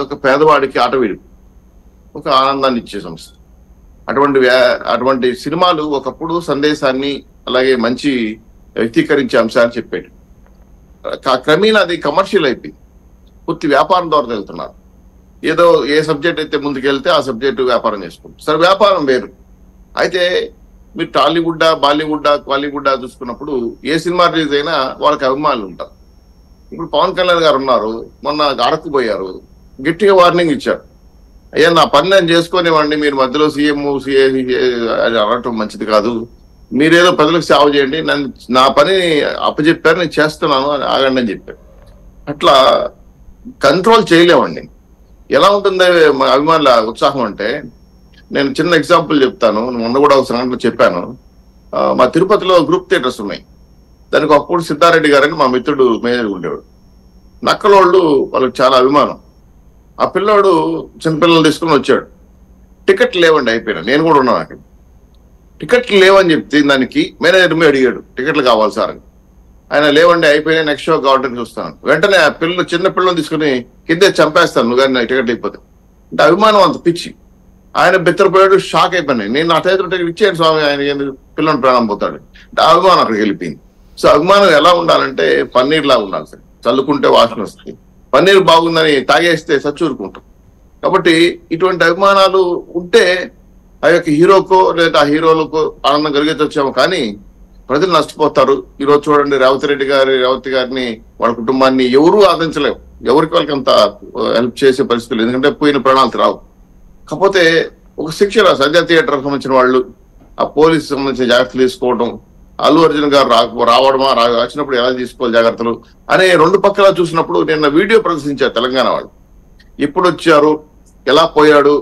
ఒక పేదవాడికి ఆట వేడుక, ఒక ఆనందాన్ని ఇచ్చే సంస్థ. అటువంటి సినిమాలు ఒకప్పుడు సందేశాన్ని అలాగే మంచి వ్యక్తీకరించే అంశాన్ని చెప్పాడు. క్రమేణా అది కమర్షియల్ అయిపోయింది, పూర్తి వ్యాపారం ద్వారా వెళ్తున్నారు. ఏదో ఏ సబ్జెక్ట్ అయితే ముందుకెళ్తే ఆ సబ్జెక్టు వ్యాపారం చేసుకుంటారు. సరే, వ్యాపారం వేరు. అయితే మీరు టాలీవుడ్, బాలీవుడ్, క్వాలీవుడ్ చూసుకున్నప్పుడు ఏ సినిమా రిలీజ్ అయినా వాళ్ళకి అభిమానులు ఉంటారు. ఇప్పుడు పవన్ కళ్యాణ్ గారు ఉన్నారు, మొన్న అరకు పోయారు, గట్టిగా వార్నింగ్ ఇచ్చారు. అయ్యా, నా పని నేను చేసుకునేవాడిని, మీరు మధ్యలో సీఎం సిఏ అనటం మంచిది కాదు, మీరేదో ప్రజలకు సేవ చేయండి, నా పని అప్పచెప్పారు, నేను చేస్తున్నాను అని ఆగండి అని చెప్పారు. అట్లా కంట్రోల్ చేయలేమండి. ఎలా ఉంటుంది అభిమానుల ఉత్సాహం అంటే, నేను చిన్న ఎగ్జాంపుల్ చెప్తాను. మొన్న కూడా ఒక సంఘటన చెప్పాను. మా తిరుపతిలో గ్రూప్ థియేటర్స్ ఉన్నాయి. దానికి అప్పుడు సిద్ధారెడ్డి గారని మా మిత్రుడు మేనేజర్ ఉండేవాడు. నక్కలోళ్ళు వాళ్ళకి చాలా అభిమానం. ఆ పిల్లోడు చిన్నపిల్లలు తీసుకుని వచ్చాడు. టికెట్లు లేవండి, అయిపోయినా. నేను కూడా ఉన్నాను అక్కడ. టికెట్లు లేవని చెప్తే దానికి మేనేజర్ మీ అడిగాడు, టికెట్లు కావాలి సార్ అని. ఆయన లేవండి, అయిపోయినా, నెక్స్ట్ షో కావాలని చూస్తాను. వెంటనే ఆ చిన్న పిల్లలు తీసుకుని కిందే చంపేస్తాను నువ్వు కానీ టికెట్ అయిపోతే అంటే. అభిమానం అంత పిచ్చి. ఆయన బెత్తరపోయాడు, షాక్ అయిపోయినాయి. నేను నా చేతిలో టికెట్ ఇచ్చేయండి స్వామి, ఆయన పిల్లలు ప్రాణం పోతాడు అంటే. అభిమానం అక్కడికి వెళ్ళిపోయింది. సో అభిమానం ఎలా ఉండాలంటే పన్నీర్ లాగా ఉండాలి సార్. చల్లుకుంటే వాసన వస్తుంది. పన్నీర్ బాగుందని తాగేస్తే సచ్చూరుకుంటాం. కాబట్టి ఇటువంటి అభిమానాలు ఉంటే ఆ యొక్క హీరోకో లేదా ఆ హీరోలకు ఆనందం కలిగించొచ్చాము, కానీ ప్రజలు నష్టపోతారు. ఈరోజు చూడండి, రేవతి గారిని వాళ్ళ కుటుంబాన్ని ఎవరూ ఆదరించలేవు. ఎవరికి వాళ్ళకి అంత హెల్ప్ చేసే పరిస్థితులు, ఎందుకంటే పోయిన ప్రాణాలు రావు. కాకపోతే ఒక శిక్షణ సంధ్యా థియేటర్ సంబంధించిన వాళ్ళు, ఆ పోలీసు సంబంధించిన జాగ్రత్తలు తీసుకోవడం, అల్లు అర్జున్ గారు రావడమా వచ్చినప్పుడు ఎలా తీసుకోవాలి జాగ్రత్తలు అనే రెండు పక్కల చూసినప్పుడు నిన్న వీడియో ప్రదర్శించారు తెలంగాణ వాళ్ళు. ఎప్పుడు వచ్చారు, ఎలా పోయాడు,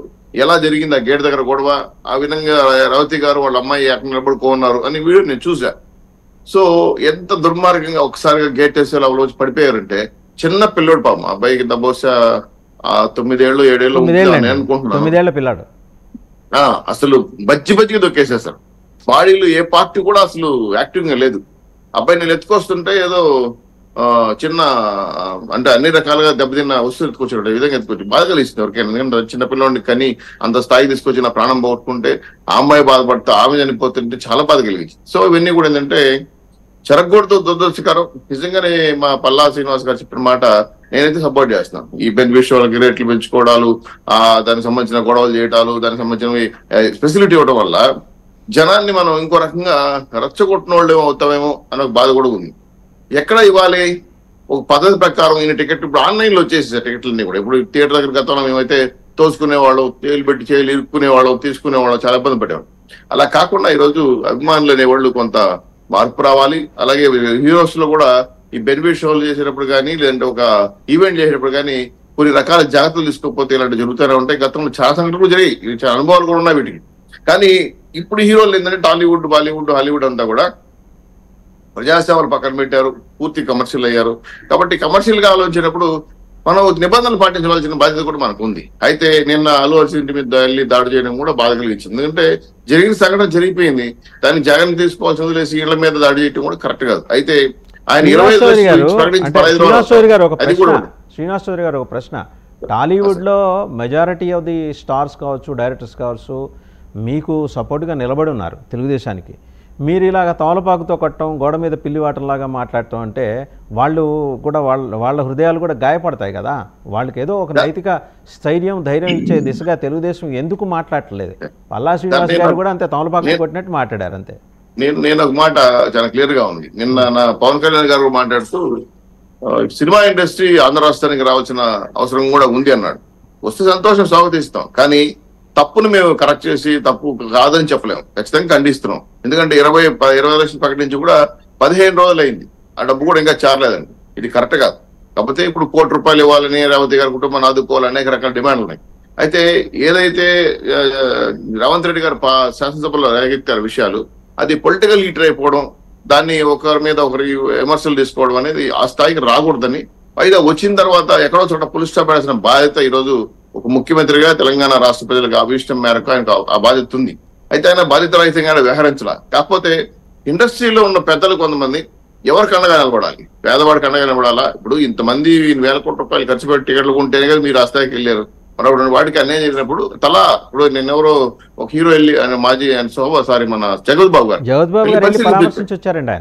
ఎలా జరిగింది ఆ గేట్ దగ్గర గొడవ, ఆ విధంగా రేవతి గారు వాళ్ళ అమ్మాయి అక్కడ నిలబడుకున్నారు అని వీడియో నేను చూసా. సో ఎంత దుర్మార్గంగా ఒకసారిగా గేట్ వేసే లోపల వచ్చి పడిపోయారంటే, చిన్న పిల్లోడు పాపం, అబ్బాయికి బహుశా 9 ఏళ్ళు 7 ఏళ్ళు అనుకుంటున్నాను. అసలు బజ్జిగా దొక్కేసేసారు. బాడీలో ఏ పార్టీ కూడా అసలు యాక్టివ్ గా లేదు. అబ్బాయి నేను ఎత్తుకొస్తుంటే ఏదో చిన్న అంటే అన్ని రకాలుగా దెబ్బతిన్న వస్తువు ఎత్తుకొచ్చాడు. ఈ విధంగా ఎత్తుకొచ్చి బాధ కలిగించింది ఎవరికైనా. ఎందుకంటే చిన్న పిల్లవాడిని కని అంత స్థాయికి తీసుకొచ్చి నా ప్రాణం పోగొట్టుకుంటే, ఆ అమ్మాయి బాధపడుతూ ఆమె చనిపోతుంటే చాలా బాధ కలిగించింది. సో ఇవన్నీ కూడా ఏంటంటే చెరగొడుతూ దురదృష్టకరం. నిజంగానే మా పల్లా శ్రీనివాస్ గారు చెప్పిన మాట నేనైతే సపోర్ట్ చేస్తున్నాను. ఈ బెనిఫిషియల్ రేట్లు పెంచుకోవడాలు, దానికి సంబంధించిన గొడవలు చేయటాలు, దానికి సంబంధించిన ఫెసిలిటీ ఇవ్వడం వల్ల జనాన్ని మనం ఇంకో రకంగా రచ్చగొట్టిన వాళ్ళు అవుతామేమో అనే బాధ కూడా ఉంది. ఎక్కడ ఇవ్వాలి? ఒక పద్ధతి ప్రకారం ఈయన టికెట్ ఇప్పుడు ఆన్లైన్ లో వచ్చేసేసారు టికెట్లన్నీ కూడా. ఇప్పుడు థియేటర్ దగ్గర గతంలో మేమైతే తోసుకునేవాళ్ళు, తేలు పెట్టి చేయలు ఇరుక్కునేవాళ్ళు, తీసుకునేవాళ్ళు, చాలా ఇబ్బంది పడేవాళ్ళు. అలా కాకుండా ఈరోజు అభిమానులు అనేవాళ్ళు కొంత మార్పు రావాలి. అలాగే హీరోస్ లో కూడా ఈ బెనిఫిట్ షోలు చేసేటప్పుడు కానీ, లేదంటే ఒక ఈవెంట్ చేసేటప్పుడు కానీ కొన్ని రకాల జాగ్రత్తలు తీసుకోకపోతే ఇలాంటి జరుగుతూనే ఉంటాయి. గతంలో చాలా సంఘటనలు జరిగాయి, చాలా అనుభవాలు కూడా ఉన్నాయి వీటికి. కానీ ఇప్పుడు హీరోలు ఏంటంటే టాలీవుడ్, బాలీవుడ్, హాలీవుడ్ అంతా కూడా ప్రజాసేవలు పక్కన పెట్టారు, పూర్తి కమర్షియల్ అయ్యారు. కాబట్టి కమర్షియల్ గా ఆలోచించినప్పుడు మనం నిబంధనలు పాటించవలసిన బాధ్యత కూడా మనకు ఉంది. అయితే నిన్న అల్లు అర్జున్ ఇంటి మీద వెళ్ళి దాడి చేయడం కూడా బాధ కలిగించింది. ఎందుకంటే జరిగిన సంఘటన జరిగిపోయింది, దానికి జాగ్రత్త తీసుకోవాల్సిన వదిలేసి ఇళ్ల మీద దాడి చేయడం కూడా కరెక్ట్ కాదు. అయితే ఆయన 25 శ్రీనివాస్ చౌదరి గారు ఒక ప్రశ్న. టాలీవుడ్ లో మెజారిటీ ఆఫ్ ది స్టార్స్ కావచ్చు, డైరెక్టర్స్ కావచ్చు, మీకు సపోర్ట్గా నిలబడి ఉన్నారు తెలుగుదేశానికి. మీరు ఇలాగ తోలపాకుతో కొట్టడం, గోడ మీద పిల్లివాటంలాగా మాట్లాడటం అంటే వాళ్ళు కూడా వాళ్ళ హృదయాలు కూడా గాయపడతాయి కదా. వాళ్ళకి ఏదో ఒక నైతిక స్థైర్యం, ధైర్యం ఇచ్చే దిశగా తెలుగుదేశం ఎందుకు మాట్లాడట్లేదు? పల్లా శ్రీనివాస్ గారు కూడా అంతే తోలపాకు కొట్టినట్టు మాట్లాడారు అంతే. నేను ఒక మాట చాలా క్లియర్ గా ఉంది. నిన్న నా పవన్ కళ్యాణ్ గారు మాట్లాడుతూ సినిమా ఇండస్ట్రీ ఆంధ్ర రాష్ట్రానికి రావాల్సిన అవసరం కూడా ఉంది అన్నాడు. వస్తే సంతోషం, స్వాగతిస్తాం. కానీ తప్పును మేము కరెక్ట్ చేసి తప్పు కాదని చెప్పలేము, ఖచ్చితంగా ఖండిస్తున్నాం. ఎందుకంటే 20 లక్షలు ప్రకటించి కూడా 15 రోజులు అయింది, ఆ డబ్బు కూడా ఇంకా చేరలేదండి. ఇది కరెక్ట్ కాదు. కాకపోతే ఇప్పుడు ₹1 కోటి ఇవ్వాలని, రేవతి గారి కుటుంబాన్ని ఆదుకోవాలని అనేక రకాల డిమాండ్లు ఉన్నాయి. అయితే ఏదైతే రేవంత్ రెడ్డి గారు శాసనసభలో రేగెత్తారు విషయాలు, అది పొలిటికల్ లీటర్ అయిపోవడం, దాన్ని ఒకరి మీద ఒకరికి విమర్శలు తీసుకోవడం అనేది ఆ స్థాయికి రాకూడదని, పైగా వచ్చిన తర్వాత ఎక్కడో చోట పులి స్టాప్ పెట్టాల్సిన బాధ్యత ఈరోజు ఒక ముఖ్యమంత్రిగా తెలంగాణ రాష్ట్ర ప్రజలకు అభిష్టం మేరకు ఆయనకు ఆ బాధ్యత ఉంది. అయితే ఆయన బాధ్యత రహితంగా వ్యవహరించాల. కాకపోతే ఇండస్ట్రీలో ఉన్న పెద్దలు కొంతమంది ఎవరికి అండగా నిలబడాలి? పేదవాడికి అండగా నిలబడాలా? ఇప్పుడు ఇంతమంది వేల కోట్ల రూపాయలు ఖర్చు పెట్టి టికెట్లు కొంటేనే కదా మీరు ఆ స్థాయికి వెళ్ళారు. మరొకటి వాడికి అన్యాయం చేసినప్పుడు ఇప్పుడు నిన్నెవరో ఒక హీరో వెళ్ళి ఆయన మాజీ ఆయన మన జగత్ బాబు గారు పరామర్శించి వచ్చారండి.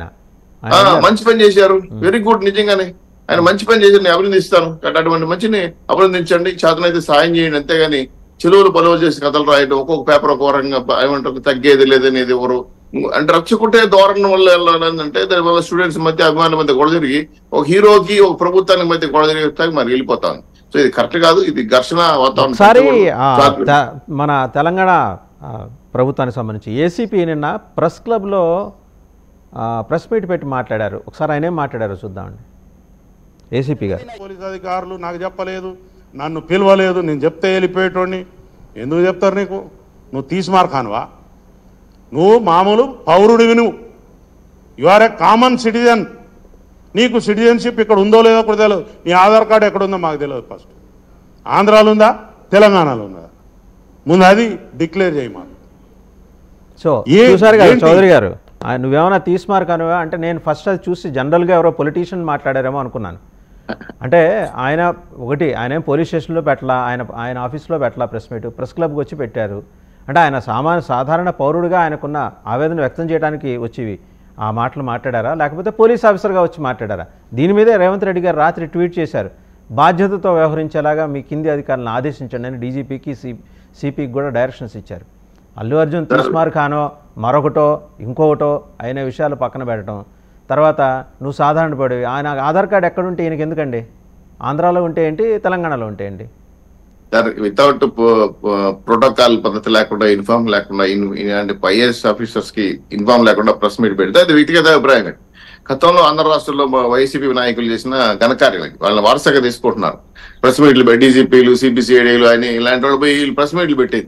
ఆయన మంచి పని చేశారు, వెరీ గుడ్. నిజంగానే ఆయన మంచి పని చేశారు, నేను అభినందిస్తాను. అటువంటి మంచిని అభినందించండి, చేతనైతే సాయం చేయండి. అంతేగాని చెరువులు పొలవ చేసి కథలు రాయడం, ఒక్కొక్క పేపర్ ఒక రకంగా ఏమంటారు తగ్గేది లేదనేది ఎవరు అంటే రచ్చకుంటే ధోరణి వల్ల ఏంటంటే దానివల్ల స్టూడెంట్స్ మధ్య అభిమానుల మధ్య గొడవ జరిగి ఒక హీరోకి ఒక ప్రభుత్వానికి మధ్య గొడవ జరిగి మరి వెళ్ళిపోతాను. సో ఇది కరెక్ట్ కాదు, ఇది ఘర్షణ వాతావరణం. ఒకసారి మన తెలంగాణ ప్రభుత్వానికి సంబంధించి ఏసీపీ నిన్న ప్రెస్ క్లబ్లో ప్రెస్ మీట్ పెట్టి మాట్లాడారు. ఒకసారి ఆయనే మాట్లాడారు, చూద్దామండి. ఏసీపీ గారు, పోలీస్ అధికారులు నాకు చెప్పలేదు, నన్ను పిలవలేదు, నేను చెప్తే వెళ్ళిపోయేటోడిని. ఎందుకు చెప్తారు నీకు? నువ్వు తీసిమార్ ఖాన్వా? నువ్వు మామూలు పౌరుడివి, నువ్వు you are a common citizen. నీకు సిటిజన్షిప్ ఇక్కడ ఉందో లేదో కూడా తెలియదు. నీ ఆధార్ కార్డు ఎక్కడ ఉందో మాకు తెలియదు. ఫస్ట్ ఆంధ్రాలో ఉందా, తెలంగాణలో ఉందా? ముందు అది డిక్లేర్ చేయి మాకు. సో చూసారు కదా చౌదరి గారు, నువ్వేమైనా తీసిమార్ కానువా అంటే నేను ఫస్ట్ అది చూసి జనరల్గా ఎవరో పొలిటీషియన్ మాట్లాడారేమో అనుకున్నాను. అంటే ఆయన పోలీస్ స్టేషన్లో పెట్టలా, ఆయన ఆఫీస్లో పెట్టలా ప్రెస్ మీట్, ప్రెస్ క్లబ్కి వచ్చి పెట్టారు. అంటే ఆయన సాధారణ పౌరుడిగా ఆయనకున్న ఆవేదన వ్యక్తం చేయడానికి వచ్చి ఆ మాటలు మాట్లాడారా, లేకపోతే పోలీస్ ఆఫీసర్గా వచ్చి మాట్లాడారా? దీని మీదే రేవంత్ రెడ్డి గారు రాత్రి ట్వీట్ చేశారు, బాధ్యతతో వ్యవహరించేలాగా మీ కింది అధికారులను ఆదేశించండి అని డీజీపీకి సిపికి కూడా డైరెక్షన్స్ ఇచ్చారు. అల్లు అర్జున్ తీస్మార్ ఖానో మరొకటో ఇంకొకటో అయిన విషయాలు పక్కన పెట్టడం, తర్వాత నువ్వు సాధారణ పడివి, ఆయన ఆధార్ కార్డు ఎక్కడుంటే ఈయనకి ఎందుకండి? ఆంధ్రాలో ఉంటే ఏంటి, తెలంగాణలో ఉంటే ఏంటి? వితౌట్ ప్రోటోకాల్ పద్ధతి లేకుండా, ఇన్ఫార్మ్ లేకుండా, ఐఏఎస్ ఆఫీసర్స్ కి ఇన్ఫార్మ్ లేకుండా ప్రెస్ మీట్ పెడితే అది వ్యక్తిగత అభిప్రాయం. గతంలో ఆంధ్ర రాష్ట్రంలో వైసీపీ నాయకులు చేసిన ఘనకార్యం, వాళ్ళని వారసగా తీసుకుంటున్నారు. ప్రెస్ మీట్లు డీజీపీలు, సిబిసిఐడీలు అని ఇలాంటి వాళ్ళు పోయి వీళ్ళు ప్రెస్ మీట్లు పెట్టేది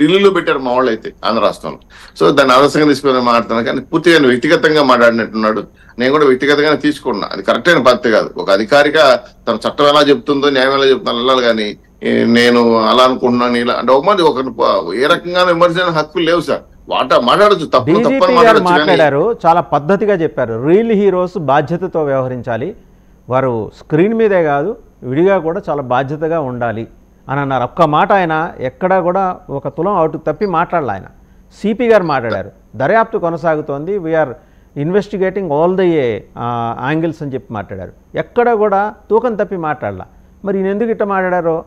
ఢిల్లీలో పెట్టారు మా వాళ్ళు అయితే ఆంధ్ర రాష్ట్రంలో. సో దాన్ని ఆదర్శంగా తీసుకుని మాట్లాడుతున్నాను, కానీ పూర్తిగా వ్యక్తిగతంగా మాట్లాడినట్టున్నాడు. నేను కూడా వ్యక్తిగతంగానే తీసుకున్నా, అది కరెక్ట్ అయిన పద్ధతి కాదు. ఒక అధికారిగా తన చట్టం ఎలా చెప్తుందో, న్యాయం ఎలా చెప్తుందో వెళ్ళాలి, కానీ నేను అలా అనుకుంటున్నాను ఇలా అంటే ఒక ఏ రకంగా విమర్శన హక్కులు లేవు సార్. మాట్లాడచ్చు, తప్పు మాట్లాడారు, చాలా పద్ధతిగా చెప్పారు. రియల్ హీరోస్ బాధ్యతతో వ్యవహరించాలి, వారు స్క్రీన్ మీదే కాదు విడిగా కూడా చాలా బాధ్యతగా ఉండాలి అని అన్నారు. ఒక్క మాట ఆయన ఎక్కడా కూడా ఒక తులం అవుట్ తప్పి మాట్లాడాలి. ఆయన సిపి గారు మాట్లాడారు, దర్యాప్తు కొనసాగుతోంది, we are investigating all the angles అని చెప్పి మాట్లాడారు. ఎక్కడ కూడా తూకం తప్పి మాట్లాడాల. మరి ఈయన ఎందుకు ఇట్లా మాట్లాడారో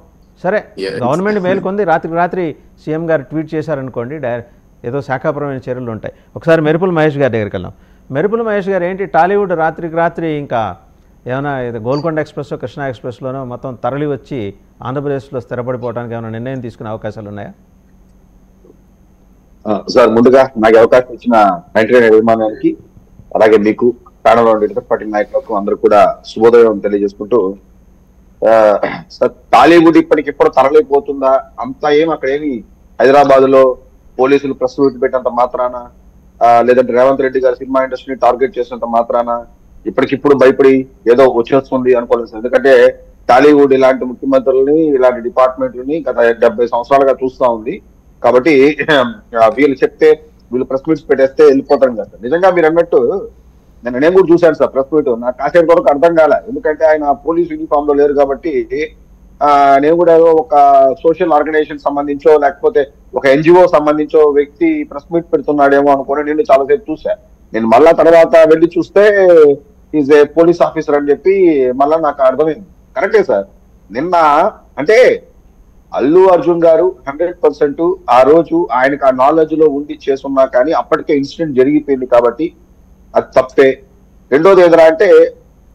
సరే, గవర్నమెంట్ మేలుకొంది, రాత్రి సీఎం గారు ట్వీట్ చేశారనుకోండి, ఏదో శాఖాపరమైన చర్యలు ఉంటాయి. ఒకసారి మెరుపుల మహేష్ గారి దగ్గరికి వెళ్దాం. మెరుపుల మహేష్ గారు ఏంటి, టాలీవుడ్ రాత్రి ఇంకా ఏమైనా గోల్కొండ ఎక్స్ప్రెస్, కృష్ణా ఎక్స్ప్రెస్లోనో మొత్తం తరలి వచ్చి ఆంధ్రప్రదేశ్లో స్థిరపడిపోవడానికి ఏమైనా నిర్ణయం తీసుకునే అవకాశాలు ఉన్నాయా? సార్, ముందుగా నాకు అవకాశం ఇచ్చిన 99 అభిమానానికి, అలాగే మీకు ప్యానల్ ఇతర పార్టీ నాయకులకు అందరూ కూడా శుభోదయం తెలియజేసుకుంటూ, టాలీవుడ్ ఇప్పటికిప్పుడు తరలిపోతుందా? అంతా అక్కడ ఏమి హైదరాబాద్ లో పోలీసులు ప్రెస్ మీట్ పెట్టినంత మాత్రాన, లేదంటే రేవంత్ రెడ్డి గారు సినిమా ఇండస్ట్రీని టార్గెట్ చేసినంత మాత్రాన ఇప్పటికిప్పుడు భయపడి ఏదో వచ్చేస్తుంది అనుకోలేదు. ఎందుకంటే టాలీవుడ్ ఇలాంటి ముఖ్యమంత్రులని, ఇలాంటి డిపార్ట్మెంట్లని గత 70 సంవత్సరాలుగా చూస్తూ ఉంది. కాబట్టి వీళ్ళు చెప్తే, వీళ్ళు ప్రెస్ మీట్స్ పెట్టేస్తే వెళ్ళిపోతాం కదా. నిజంగా మీరు అన్నట్టు నేను కూడా చూశాను సార్ ప్రెస్ మీట్. నాకు కాసేపు వరకు అర్థం కాలే, ఎందుకంటే ఆయన పోలీస్ యూనిఫామ్ లో లేరు కాబట్టి. నేను కూడా ఒక సోషల్ ఆర్గనైజేషన్ సంబంధించో, లేకపోతే ఒక ఎన్జిఓ సంబంధించో వ్యక్తి ప్రెస్ మీట్ పెడుతున్నాడేమో అనుకుని నేను చాలాసేపు చూసా. నేను మళ్ళా తర్వాత వెళ్ళి చూస్తే ఈజ్ ఏ పోలీస్ ఆఫీసర్ అని చెప్పి మళ్ళా నాకు అర్థమైంది. కరెక్టే సార్. నిన్న అంటే అల్లు అర్జున్ గారు 100% ఆ రోజు ఆయనకు ఆ నాలెడ్జ్ లో ఉండి చేసున్నా, కానీ అప్పటికే ఇన్సిడెంట్ జరిగిపోయింది కాబట్టి అది తప్పే. రెండోది ఏదైనా అంటే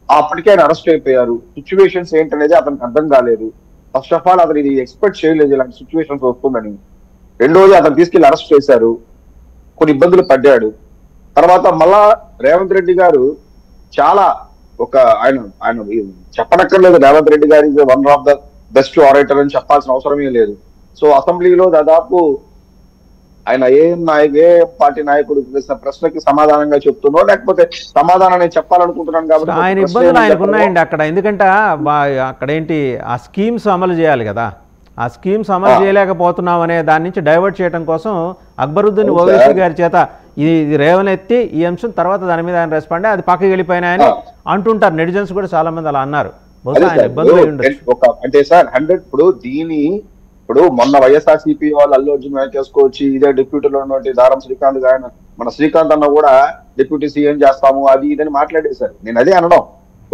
అప్పటికే ఆయన అరెస్ట్ అయిపోయారు. సిచ్యువేషన్స్ ఏంటనేది అతనికి అర్థం కాలేదు. ఫస్ట్ ఆఫ్ ఆల్ అతను ఇది ఎక్స్పెక్ట్ చేయలేదు ఇలాంటి సిచ్యువేషన్స్ వస్తుందని. రెండోది అతను తీసుకెళ్లి అరెస్ట్ చేశారు, కొన్ని ఇబ్బందులు పడ్డాడు. తర్వాత మళ్ళా రేవంత్ రెడ్డి గారు చాలా ఆయన చెప్పనక్కర్లేదు, రేవంత్ రెడ్డి గారు is one of the best orator అని చెప్పాల్సిన అవసరమే లేదు. సో అసెంబ్లీలో దాదాపు ఆయన ఏ పార్టీ నాయకుడు వేసిన ప్రశ్నకి సమాధానంగా చెప్తున్నో, లేకపోతే సమాధానం నేను చెప్పాలనుకుంటున్నాను కాబట్టి ఆయన ఇబ్బందులు ఆయనకు ఉన్నాయండి అక్కడ. ఎందుకంటే అక్కడేంటి ఆ స్కీమ్స్ అమలు చేయాలి కదా, ఆ స్కీమ్స్ అమలు చేయలేకపోతున్నాం అనే దాని నుంచి డైవర్ట్ చేయడం కోసం అక్బరుద్దీన్ ఓవైసీ గారి చేత ఇది రేవనెత్తి ఈ అంశం తర్వాత దాని మీద ఆయన రెస్పాండ్ అది పక్కకి వెళ్ళిపోయినాయని అంటుంటారు. నెటిజన్స్ కూడా చాలా మంది అలా అన్నారు. బహుశా ఆయన ఇబ్బందులు అయి ఉండొచ్చు. అంటే సార్ 100 ఇప్పుడు మొన్న వైఎస్ఆర్సీపీ వాళ్ళు అల్లు అర్జున్ వేసుకోవచ్చు, ఇదే డిప్యూటీలో ఉన్నటువంటి దారం శ్రీకాంత్ గారు, మన శ్రీకాంత్ అన్న కూడా డిప్యూటీ సీఎం చేస్తాము అది ఇదని మాట్లాడేశారు. నేను అదే అనడం,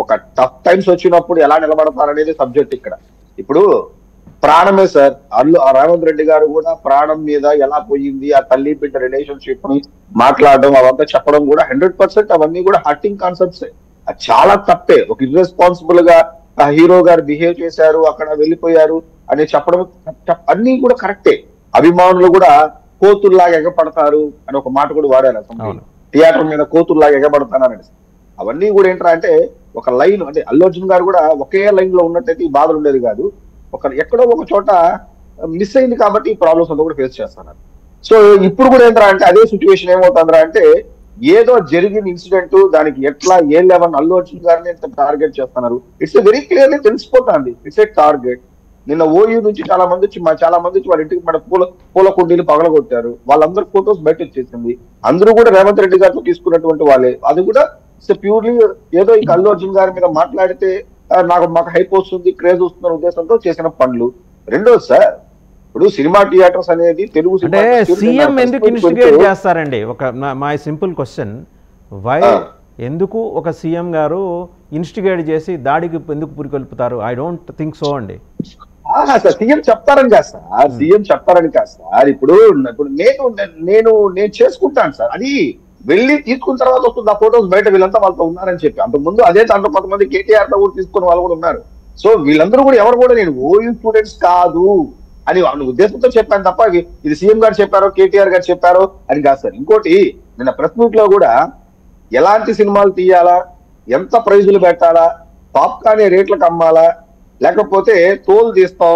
ఒక టఫ్ టైమ్స్ వచ్చినప్పుడు ఎలా నిలబడతారనేది సబ్జెక్ట్ ఇక్కడ. ఇప్పుడు ప్రాణమే సార్, రేవంత్ రెడ్డి గారు కూడా ప్రాణం మీద ఎలా పోయింది, ఆ తల్లి బిడ్డ రిలేషన్షిప్ ని మాట్లాడడం అవంతా చెప్పడం కూడా 100% అవన్నీ కూడా హర్టింగ్ కాన్సెప్ట్స్. అది చాలా తప్పే. ఒక ఇర్రెస్పాన్సిబుల్ గా హీరో గారు బిహేవ్ చేశారు, అక్కడ వెళ్ళిపోయారు అని చెప్పడం అన్ని కూడా కరెక్టే. అభిమానులు కూడా కోతుల్లాగా ఎగపడతారు అని ఒక మాట కూడా వాడారు అసలు, థియేటర్ మీద కోతుల్లాగా ఎగబడతానని. అవన్నీ కూడా ఏంట్రా అంటే ఒక లైన్, అంటే అల్లు అర్జున్ గారు కూడా ఒకే లైన్ లో ఉన్నట్టయితే ఈ బాధలు ఉండేది కాదు. ఎక్కడో ఒక చోట మిస్ అయింది కాబట్టి ఈ ప్రాబ్లమ్స్ అంతా కూడా ఫేస్ చేస్తున్నారు. సో ఇప్పుడు కూడా ఏంట్రా అంటే అదే సిచ్యువేషన్ ఏమవుతుందిరా అంటే ఏదో జరిగిన ఇన్సిడెంట్ దానికి ఎట్లా ఏ లెవెల్ అల్లు అర్జున్ గారిని టార్గెట్ చేస్తున్నారు. ఇట్స్ వెరీ క్లియర్లీ తెలిసిపోతుంది. It's a target. నిన్న ఓయూ నుంచి చాలా మంది వచ్చి వాళ్ళ ఇంటికి మన పూల కుండీలు పగలగొట్టారు. వాళ్ళందరూ ఫొటోస్ బయట వచ్చేసింది. అందరూ కూడా రేవంత్ రెడ్డి గారితో తీసుకున్నటువంటి వాళ్ళే. అది కూడా ప్యూర్లీ ఏదో ఈ అల్లు అర్జున్ గారి మీద మాట్లాడితే మాకు హైప్ వస్తుంది, క్రేజ్ వస్తున్న ఉద్దేశంతో చేసిన పనులు. రెండోది సార్, ఇప్పుడు సినిమా థియేటర్స్ అనేది తెలుగు అంటే సీఎం ఎందుకు ఇన్స్టిగేట్ చేస్తారండి? ఒక మై సింపుల్ క్వశ్చన్, వై ఎందుకు ఒక సీఎం గారు ఇన్స్టిగేట్ చేసి దాడికి ఎందుకు పురికొల్పుతారు? ఐ డోంట్ థింక్ సో అండి. సార్ సీఎం చెప్తారని కాదు సార్, సీఎం చెప్తారని కాదు సార్. ఇప్పుడు నేను చేసుకుంటాను సార్, అది వెళ్ళి తీసుకున్న తర్వాత వస్తుంది ఆ ఫోటోస్ బయట, వీళ్ళంతా వాళ్ళతో ఉన్నారని చెప్పి. అంతకుముందు అదే దాంట్లో కొంతమంది కేటీఆర్ తో కూడా తీసుకున్న వాళ్ళు కూడా ఉన్నారు. సో వీళ్ళందరూ కూడా ఎవరు కూడా నేను ఓయూ స్టూడెంట్స్ కాదు అని ఉద్దేశంతో చెప్పాను తప్ప ఇది సీఎం గారు చెప్పారో కేటీఆర్ గారు చెప్పారో అని కాదు సార్. ఇంకోటి, నిన్న ప్రెస్ మీట్ లో కూడా ఎలాంటి సినిమాలు తీయాలా, ఎంత ప్రైజులు పెట్టాలా, పాప్కార్న్ రేట్లకు అమ్మాలా, లేకపోతే తోలు తీస్తాం,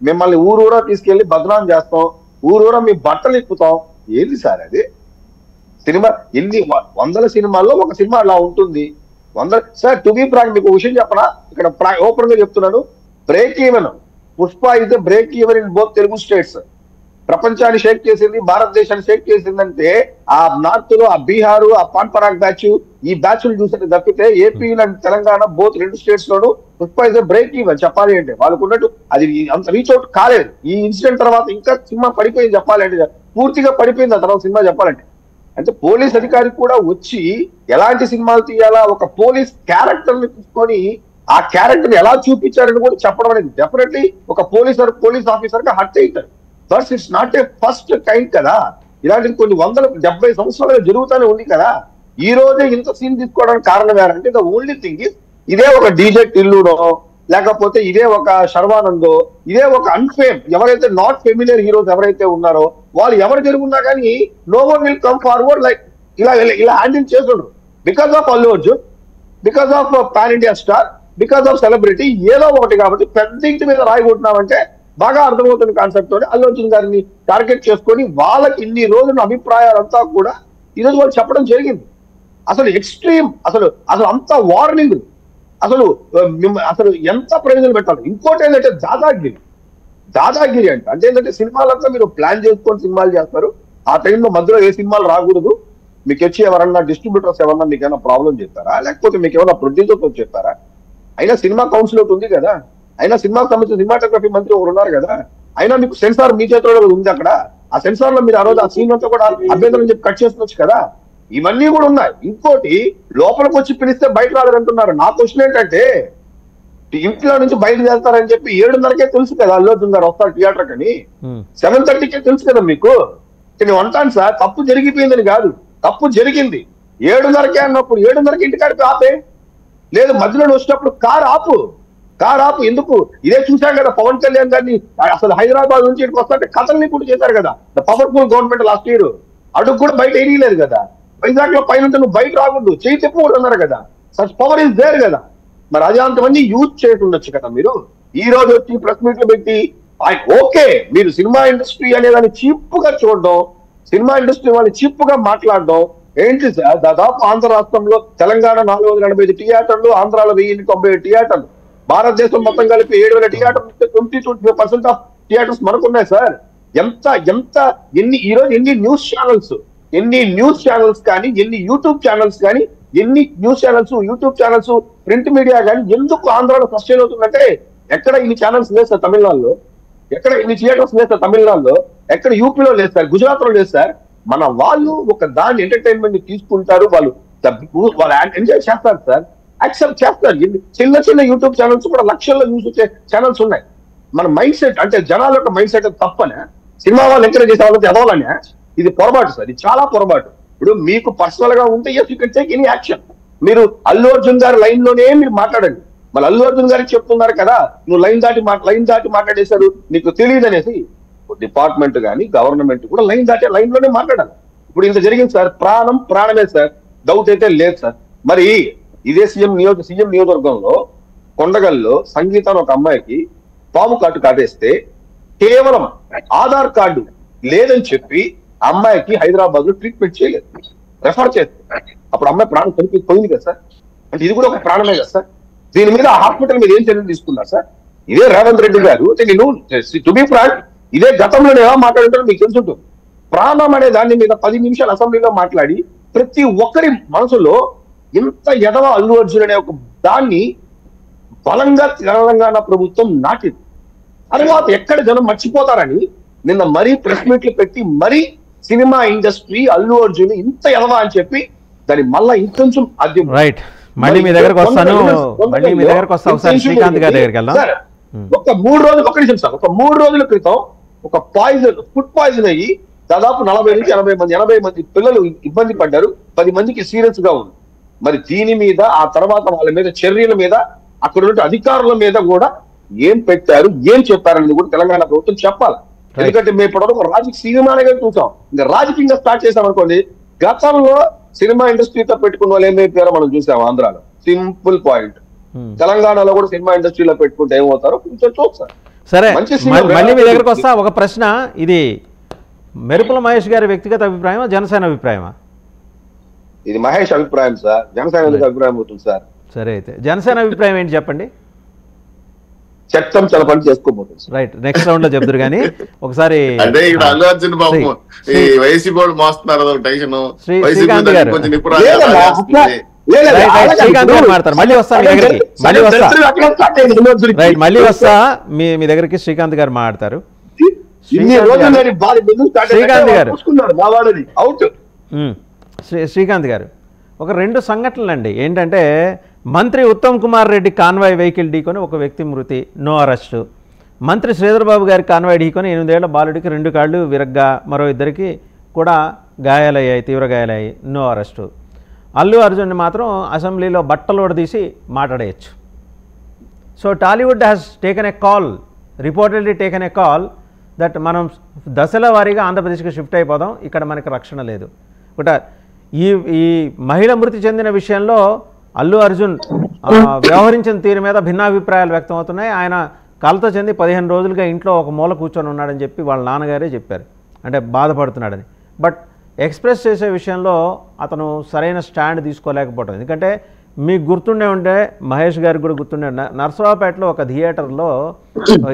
మిమ్మల్ని ఊరూరా తీసుకెళ్లి బదనాం చేస్తాం, ఊరూరా మీ బట్టలు ఇప్పుతాం, ఏంది సార్ అది? సినిమా ఎన్ని వందల సినిమాల్లో ఒక సినిమా అలా ఉంటుంది. సార్ టు బి ఫ్రాంక్ మీకు విషయం చెప్పనా, ఇక్కడ ఓపెన్ గా చెప్తున్నాను, break even Pushpa is break even in both Telugu states. ప్రపంచాన్ని షేక్ చేసింది, భారతదేశాన్ని షేక్ చేసిందంటే ఆ నార్త్ లో ఆ బీహారు, ఆ పాన్పరాగ్ బ్యాచ్, ఈ బ్యాచ్లు చూసినట్టు తప్పితే AP and Telangana both 2 states loan Pushpa is break even. చెప్పాలి అంటే వాళ్ళకు ఉన్నట్టు అది అంత రీచ్ అవుట్ కాలేదు. ఈ ఇన్సిడెంట్ తర్వాత ఇంకా సినిమా పడిపోయింది చెప్పాలంటే, పూర్తిగా పడిపోయింది ఆ తర్వాత సినిమా చెప్పాలంటే. అంటే పోలీస్ అధికారి కూడా వచ్చి ఎలాంటి సినిమాలు తీయాలా, ఒక పోలీస్ క్యారెక్టర్ ని తీసుకొని ఆ క్యారెక్టర్ ఎలా చూపించారని కూడా చెప్పడం అనేది డెఫినెట్లీ ఒక పోలీస్ ఆఫీసర్ గా హర్ట్ అవుతారు. But it's not a first kind కదా. ఇలాంటి కొన్ని 170 సంవత్సరాలుగా జరుగుతూనే ఉంది కదా. ఈ రోజే ఇంత సీన్ తీసుకోవడానికి కారణం ఏంటంటే ద ఓన్లీ థింగ్ ఇస్ ఇదే ఒక డీజే టిల్లునో, లేకపోతే ఇదే ఒక శర్వానందో, ఇదే ఒక అన్ఫేమ్ ఎవరైతే నాట్ ఫెమిలియర్ హీరోస్ ఎవరైతే ఉన్నారో వాళ్ళు ఎవరు జరుగున్నా కానీ no one will come forward like ఇలా హ్యాండిల్ చేస్తుండ్రు. Because of Allu Arjun, because of pan India star, because of celebrity, ఏదో ఒకటి కాబట్టి పెద్ద ఇంటి మీద రాయగొట్టినామంటే బాగా అర్థమవుతున్న కాన్సెప్ట్ తోటి అల్లు అర్జున్ గారిని టార్గెట్ చేసుకొని వాళ్ళకి ఇన్ని రోజుల అభిప్రాయాలంతా కూడా ఈరోజు వాళ్ళు చెప్పడం జరిగింది. అసలు ఎక్స్ట్రీమ్, అసలు అంత వార్నింగ్, అసలు ఎంత ప్రయోజనం పెట్టాలి. ఇంకోటి ఏంటంటే దాదాగిరి అంటే ఏంటంటే సినిమాలంతా మీరు ప్లాన్ చేసుకొని సినిమాలు చేస్తారు. ఆ టైంలో మధ్యలో ఏ సినిమాలు రాకూడదు. మీకు వచ్చి ఎవరన్నా డిస్ట్రిబ్యూటర్స్ ఎవరన్నా మీకు ఏమైనా ప్రాబ్లం చెప్పారా, లేకపోతే మీకు ఏమైనా ప్రొడ్యూసర్స్ చెప్పారా? అయినా సినిమా కౌన్సిల్ ఒకటి ఉంది కదా, అయినా సినిమాకి సంబంధించిన సినిమాటోగ్రఫీ మంత్రి ఒకరు ఉన్నారు కదా, అయినా మీకు సెన్సార్ మీ చేతిలో ఉంది అక్కడ. ఆ సెన్సార్ లో మీరు ఆ రోజు ఆ సీన్ అంతా కూడా అభ్యంతరం చెప్పి కట్ చేసుకోవచ్చు కదా. ఇవన్నీ కూడా ఉన్నాయి. ఇంకోటి, లోపలికి వచ్చి పిలిస్తే బయట రాలేదంటున్నారు. నా క్వశ్చన్ ఏంటంటే, ఇంట్లో నుంచి బయట చేస్తారని చెప్పి 7:30కే తెలుసు కదా అల్లు అర్జున్ గారు వస్తారు థియేటర్ కని, 7:30కే తెలుసు కదా మీకు. నేను అంటాను సార్, తప్పు జరిగిపోయిందని కాదు, తప్పు జరిగింది. 7:30కే అన్నప్పుడు 7:30కి ఇంటికాడికి ఆపే, లేదు మధ్యలో వచ్చినప్పుడు కారు ఆపు. ఎందుకు? ఇదే చూసాం కదా పవన్ కళ్యాణ్ గారిని అసలు హైదరాబాద్ నుంచి ఇక్కడికి వస్తుంటే కథల్ని కూడా చేశారు కదా the powerful government last year. అడుగు కూడా బయట ఏరియలేదు కదా. వైజాగ్ లో పైన నువ్వు బయట రాకూడదు, చేయి తిప్పుకుంటూ ఉన్నారు కదా. సచ్ పవర్ ఇస్ దేర్ కదా. మరి అది అంతమంది యూజ్ చేసి ఉండొచ్చు కదా మీరు. ఈ రోజు వచ్చి ప్రెస్ మీట్లు పెట్టి ఓకే మీరు సినిమా ఇండస్ట్రీ అనేదాన్ని చీప్ గా చూడడం, సినిమా ఇండస్ట్రీ వాళ్ళని చీప్ గా మాట్లాడడం ఏంటి సార్? దాదాపు ఆంధ్ర రాష్ట్రంలో తెలంగాణ 485 థియేటర్లు, ఆంధ్రాలో 1097 థియేటర్లు, భారతదేశం మొత్తం కలిపి 7000 థియేటర్లు, 20-25% ఆఫ్ థియేటర్స్ మనకున్నాయి సార్. ఈ రోజు ఎన్ని న్యూస్ ఛానల్స్ ఎన్ని న్యూస్ ఛానల్స్ కానీ, ఎన్ని యూట్యూబ్ ఛానల్స్ కానీ, ఎన్ని news channels, YouTube channels, print media కానీ ఎందుకు ఆంధ్రాలో సస్టైన్ అవుతుందంటే ఎక్కడ ఇన్ని ఛానల్స్ లేదు సార్ తమిళనాడులో, ఎక్కడ ఇన్ని థియేటర్స్ లేదు సార్ తమిళనాడులో, ఎక్కడ యూపీలో లేదు సార్, గుజరాత్ లో లేదు సార్. మన వాళ్ళు ఒక దాన్ని ఎంటర్టైన్మెంట్ తీసుకుంటారు, వాళ్ళు ఎంజాయ్ చేస్తారు సార్, యాక్సెప్ట్ చేస్తారు. చిన్న చిన్న యూట్యూబ్ ఛానల్స్ కూడా లక్షల్లో న్యూస్ వచ్చే ఛానల్స్ ఉన్నాయి. మన మైండ్ సెట్ అంటే జనాల యొక్క మైండ్ సెట్ తప్పనే, సినిమా వాళ్ళు ఎంకరేజ్ చేసే వాళ్ళకి ఎదవాలనే, ఇది పొరపాటు సార్, ఇది చాలా పొరపాటు. ఇప్పుడు మీకు పర్సనల్ గా ఉంటే you can take any action. మీరు అల్లు అర్జున్ గారి లైన్ లోనే మీరు మాట్లాడండి. మళ్ళీ అల్లు అర్జున్ గారికి చెప్తున్నారు కదా నువ్వు లైన్ దాటి మాట్లాడేశారు నీకు తెలియదు అనేసి. డిపార్ట్మెంట్ కానీ గవర్నమెంట్ కూడా లైన్ లోనే మాట్లాడాలి. ఇప్పుడు ఇంత జరిగింది సార్, ప్రాణమే సార్, డౌట్ అయితే లేదు సార్. మరి ఇదే సీఎం నియోజకవర్గంలో కొండగల్లో సంగీత ఒక అమ్మాయికి పాము కాటేస్తే కేవలం ఆధార్ కార్డు లేదని చెప్పి అమ్మాయికి హైదరాబాద్ లో ట్రీట్మెంట్ చేయలేదు, రెఫర్ చేస్తే అప్పుడు అమ్మాయి ప్రాణం పోయింది కదా సార్. అంటే ఇది కూడా ఒక ప్రాణమే కదా సార్. దీని మీద హాస్పిటల్ మీద ఏం చర్యలు తీసుకున్నారు సార్? ఇదే రేవంత్ రెడ్డి గారు నేను టు బి ఫ్రాంక్ ఇదే గతంలో ఎలా మాట్లాడుతారో మీకు తెలుసుంటుంది. ప్రాణం అనే దాని మీద 10 నిమిషాలు అసెంబ్లీలో మాట్లాడి ప్రతి ఒక్కరి మనసులో ఇంత ఎదవ అల్లు అర్జున్ అనే ఒక దాన్ని బలంగా తెలంగాణ ప్రభుత్వం నాటింది. తర్వాత ఎక్కడ జనం మర్చిపోతారని నిన్న మరీ ప్రెస్ మీట్లు పెట్టి మరీ సినిమా ఇండస్ట్రీ అల్లు అర్జున్ ఇంత ఎదవా అని చెప్పి దాన్ని మళ్ళా ఇంకొంచెం అద్దెం. రైట్, మళ్ళీ మీ దగ్గరకు వస్తాను. శ్రీకాంత్ గారి దగ్గరికి వెళ్దాం. ఒక 3 రోజులు ఒక నిమిషం సార్, ఒక 3 రోజుల క్రితం ఒక ఫుడ్ పాయిజన్ అయ్యి దాదాపు 40 నుంచి 80 మంది పిల్లలు ఇబ్బంది పడ్డారు, 10 మందికి సీరియస్ గా ఉంది. మరి దీని మీద ఆ తర్వాత వాళ్ళ మీద చర్యల మీద అక్కడ ఉన్న అధికారుల మీద కూడా ఏం పెట్టారు, ఏం చెప్పారనేది కూడా తెలంగాణ ప్రభుత్వం చెప్పాలి. ఎందుకంటే మేము ఇప్పటివరకు రాజకీయ సినిమానే చూసాం, ఇంకా రాజకీయంగా స్టార్ట్ చేసాం అనుకోండి. గతంలో సినిమా ఇండస్ట్రీతో పెట్టుకున్న వాళ్ళు ఏమైపోయారో మనం చూసాం ఆంధ్రాలో. Simple point. తెలంగాణలో కూడా సినిమా ఇండస్ట్రీలో పెట్టుకుంటే ఏమవుతారో కొంచెం చూస్తారు. సరే, మళ్ళీ మీ దగ్గరకు వస్తా. ఒక ప్రశ్న, ఇది మెరుపుల మహేష్ గారి వ్యక్తిగత అభిప్రాయమా, జనసేన అభిప్రాయమా? ఇది మహేష్ అభిప్రాయం సార్, జనసేన అభిప్రాయం అవుతుంది సార్. సరే, అయితే జనసేన అభిప్రాయం ఏంటి చెప్పండి. చట్టం చాలా పని చేసుకోబోతుంది. రైట్, నెక్స్ట్ రౌండ్ లో చెప్తారు. కానీ ఒకసారి అల్లు అర్జున్ బాబు వైసీ బోర్డు మోస్తున్నారు టెన్షన్. శ్రీకాంత్ గారు మాట్లాడతారు. మళ్ళీ వస్తా మీ దగ్గరికి, మళ్ళీ వస్తా మీ దగ్గరికి. శ్రీకాంత్ గారు మాట్లాడతారు. శ్రీకాంత్ గారు, ఒక 2 సంఘటనలు అండి. ఏంటంటే మంత్రి ఉత్తమ్ కుమార్ రెడ్డి కాన్వాయ్ వెహికల్ ఢీకొని ఒక వ్యక్తి మృతి, నో అరెస్టు. మంత్రి శ్రీధర్ బాబు గారి కాన్వాయ్ ఢీకొని 8 ఏళ్ల బాలుడికి 2 కాళ్ళు విరగ్గా, మరో 2కి కూడా గాయాలయ్యాయి, తీవ్ర గాయాలయ్యాయి, నో అరెస్టు. అల్లు అర్జున్ని మాత్రం అసెంబ్లీలో బట్టలోడ తీసి మాట్లాడేయచ్చు. So Tollywood has taken a call, reportedly taken a call that మనం దశల వారీగా ఆంధ్రప్రదేశ్కి షిఫ్ట్ అయిపోదాం, ఇక్కడ మనకి రక్షణ లేదు. ఒకట ఈ మహిళ మృతి చెందిన విషయంలో అల్లు అర్జున్ వ్యవహరించిన తీరు మీద భిన్నాభిప్రాయాలు వ్యక్తం అవుతున్నాయి. ఆయన కలత చెంది 15 రోజులుగా ఇంట్లో ఒక మూల కూర్చొని ఉన్నాడని చెప్పి వాళ్ళ నాన్నగారే చెప్పారు, అంటే బాధపడుతున్నాడని. బట్ ఎక్స్ప్రెస్ చేసే విషయంలో అతను సరైన స్టాండ్ తీసుకోలేకపోవడం. ఎందుకంటే మీకు గుర్తుండే ఉంటే, మహేష్ గారికి కూడా గుర్తుండే, నర్సరావుపేటలో ఒక థియేటర్లో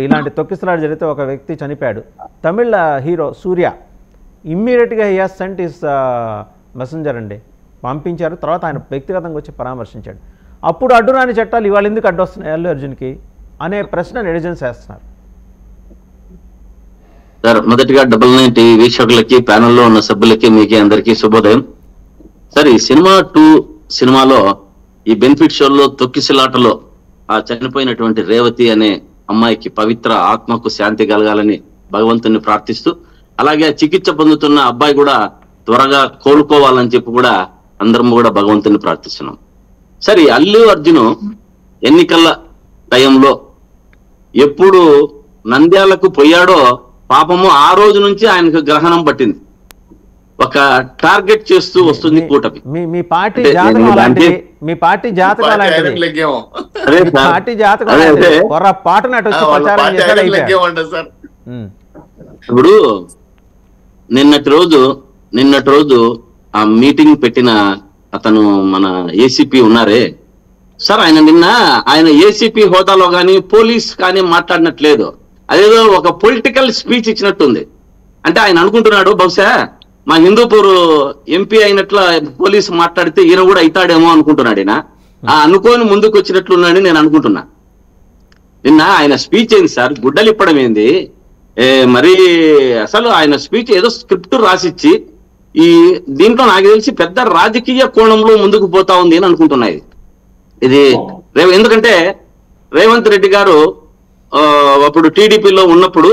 ఇలాంటి తొక్కిసలాట జరిగితే ఒక వ్యక్తి చనిపోయాడు. తమిళ హీరో సూర్య ఇమ్మీడియట్గా he has cent his messenger అండి, పంపించారు. తర్వాత ఆయన వ్యక్తిగతంగా వచ్చి పరామర్శించాడు. అప్పుడు అడ్డురాని చట్టాలు ఇవాళ ఎందుకు అడ్డొస్తున్నాయి అల్లు అర్జున్కి అనే ప్రశ్న నెటిజన్స్ వేస్తున్నారు. సార్, మొదటిగా 99 వీక్షకులకి, ప్యానెల్లో ఉన్న సభ్యులకి, మీకే అందరికీ శుభోదయం. సార్, ఈ సినిమా 2 సినిమాలో ఈ బెనిఫిట్ షోలో తొక్కిసలాటలో ఆ చనిపోయినటువంటి రేవతి అనే అమ్మాయికి పవిత్ర ఆత్మకు శాంతి కలగాలని భగవంతుని ప్రార్థిస్తూ, అలాగే చికిత్స పొందుతున్న అబ్బాయి కూడా త్వరగా కోలుకోవాలని చెప్పి కూడా అందరం కూడా భగవంతుని ప్రార్థిస్తున్నాం. సరే, అల్లు అర్జున్ ఎన్నికల టైంలో ఎప్పుడు నంద్యాలకు పోయాడో పాపము ఆ రోజు నుంచి ఆయనకు గ్రహణం పట్టింది. ఒక టార్గెట్ చేస్తూ వస్తుంది కూటమి. మీ పార్టీ జాతకం అలాంటిది, మీ పార్టీ జాతకం అలాంటిది, పార్టీ జాతకం పాటనట్టు వచ్చి ప్రచారం చేశాడు. ఇప్పుడు నిన్నటి రోజు ఆ మీటింగ్ పెట్టిన అతను మన ఏసీపీ ఉన్నారే సార్, ఆయన ఏసీపీ హోదాలో కానీ పోలీస్ కానీ మాట్లాడినట్లేదు. అదేదో ఒక పొలిటికల్ స్పీచ్ ఇచ్చినట్టుంది. అంటే ఆయన అనుకుంటున్నాడు బహుశా మా హిందూపూర్ ఎంపీ అయినట్ల పోలీసు మాట్లాడితే ఈయన కూడా అవుతాడేమో అనుకుంటున్నాడు. ఈయన అనుకోని ముందుకు వచ్చినట్లున్నాడని నేను అనుకుంటున్నా. నిన్న ఆయన స్పీచ్ ఏంది సార్, గుడ్డలు ఇప్పడం ఏంది? మరి అసలు ఆయన స్పీచ్ ఏదో స్క్రిప్ట్ రాసిచ్చి దీంట్లో నాకు తెలిసి పెద్ద రాజకీయ కోణంలో ముందుకు పోతా ఉంది అని అనుకుంటున్నా. ఇది ఎందుకంటే రేవంత్ రెడ్డి గారు అప్పుడు టీడీపీలో ఉన్నప్పుడు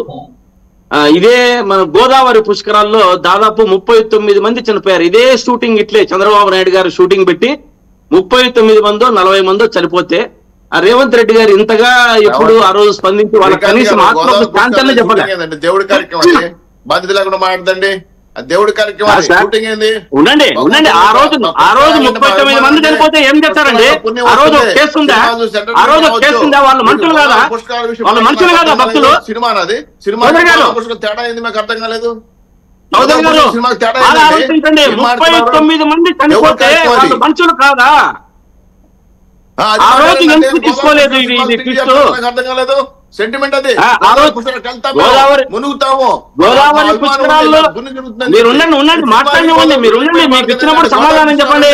ఇదే మన గోదావరి పుష్కరాల్లో దాదాపు 39 మంది చనిపోయారు. ఇదే షూటింగ్ ఇట్లే చంద్రబాబు నాయుడు గారు షూటింగ్ పెట్టి 39 మందో 40 మందో చనిపోతే ఆ రేవంత్ రెడ్డి గారు ఇంతగా ఎప్పుడు ఆ రోజు స్పందించి వాళ్ళ కనీసం ఆత్మ చెప్పలేదు. దేవుడి కార్యక్రమం బాధ్యత లేకుండా మాట్లాడండి. దేవుడి కార్యక్రమం ఉండండి. ఆ రోజు 39 మంది చనిపోతే ఏం చేస్తారండి? ఆ రోజు కేసుందా? ఆ రోజు కేసుందా? వాళ్ళు మనుషులు కాదా? వాళ్ళు మనుషులు కాదా భక్తులు? సినిమా తేడా ఏంది మాకు అర్థం కాలేదు. చౌదరి గారు ఆలోచించండి, 39 మంది చనిపోతే వాళ్ళు మనుషులు కాదా? ఆ రోజు ఎందుకు తీసుకోలేదు? ఇది అర్థం కాలేదు. సెంటిమెంట్ అది. గోదావరి పుష్కరాల్లో మీరు ఉండండి, మాట్లాడివ్వండి. మీరు ఉండండి, మీకు ఇచ్చినప్పుడు సమాధానం చెప్పండి.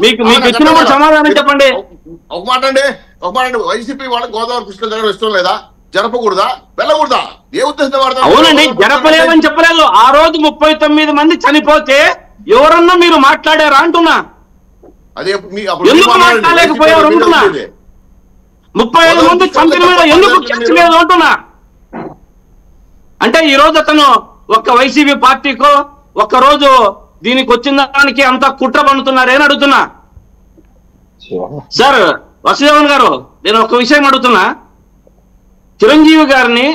మీకు ఇచ్చినప్పుడు సమాధానం చెప్పండి. ఒక మాట అండి. వైసీపీ వాళ్ళకి గోదావరి పుష్కరాలు జరగడం ఇష్టం లేదా? జరపకూడదా? వెళ్ళకూడదా? ఏ ఉద్దేశం? అవునండి, జరపలేదని చెప్పలేదు. ఆ రోజు 39 మంది చనిపోతే ఎవరన్నా మీరు మాట్లాడారా అంటున్నా. అదే ఎందుకు మాట్లాడలేకపోయారు అంటున్నా. 35 మంది చంపిన మీద ఎందుకు చర్చ లేదు అంటున్నా. అంటే ఈ రోజు అతను ఒక్క వైసీపీ పార్టీకో ఒక్కరోజు దీనికి వచ్చిన దానికి అంతా కుట్ర పన్నుతున్నారేని అడుగుతున్నా. సార్ వసుదేవన్ గారు, నేను ఒక విషయం అడుగుతున్నా. చిరంజీవి గారిని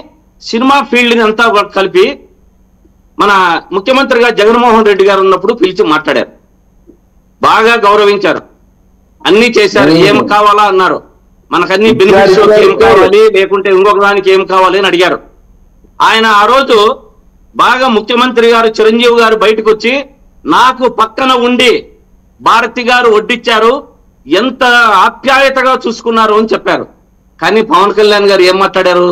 సినిమా ఫీల్డ్ ని అంతా కలిపి మన ముఖ్యమంత్రిగా జగన్మోహన్ రెడ్డి గారు ఉన్నప్పుడు పిలిచి మాట్లాడారు, బాగా గౌరవించారు, అన్ని చేశారు. ఏం కావాలా అన్నారు. మనకన్నీ బెనిఫిట్స్ ఏం కావాలి, లేకుంటే ఇంకొక దానికి ఏం కావాలి అని అడిగారు. ఆయన ఆ రోజు బాగా ముఖ్యమంత్రి గారు చిరంజీవి గారు బయటకు వచ్చి నాకు పక్కన ఉండి భారతి గారు వడ్డిచ్చారు, ఎంత ఆప్యాయతగా చూసుకున్నారు అని చెప్పారు. కానీ పవన్ కళ్యాణ్ గారు ఏం మాట్లాడారు?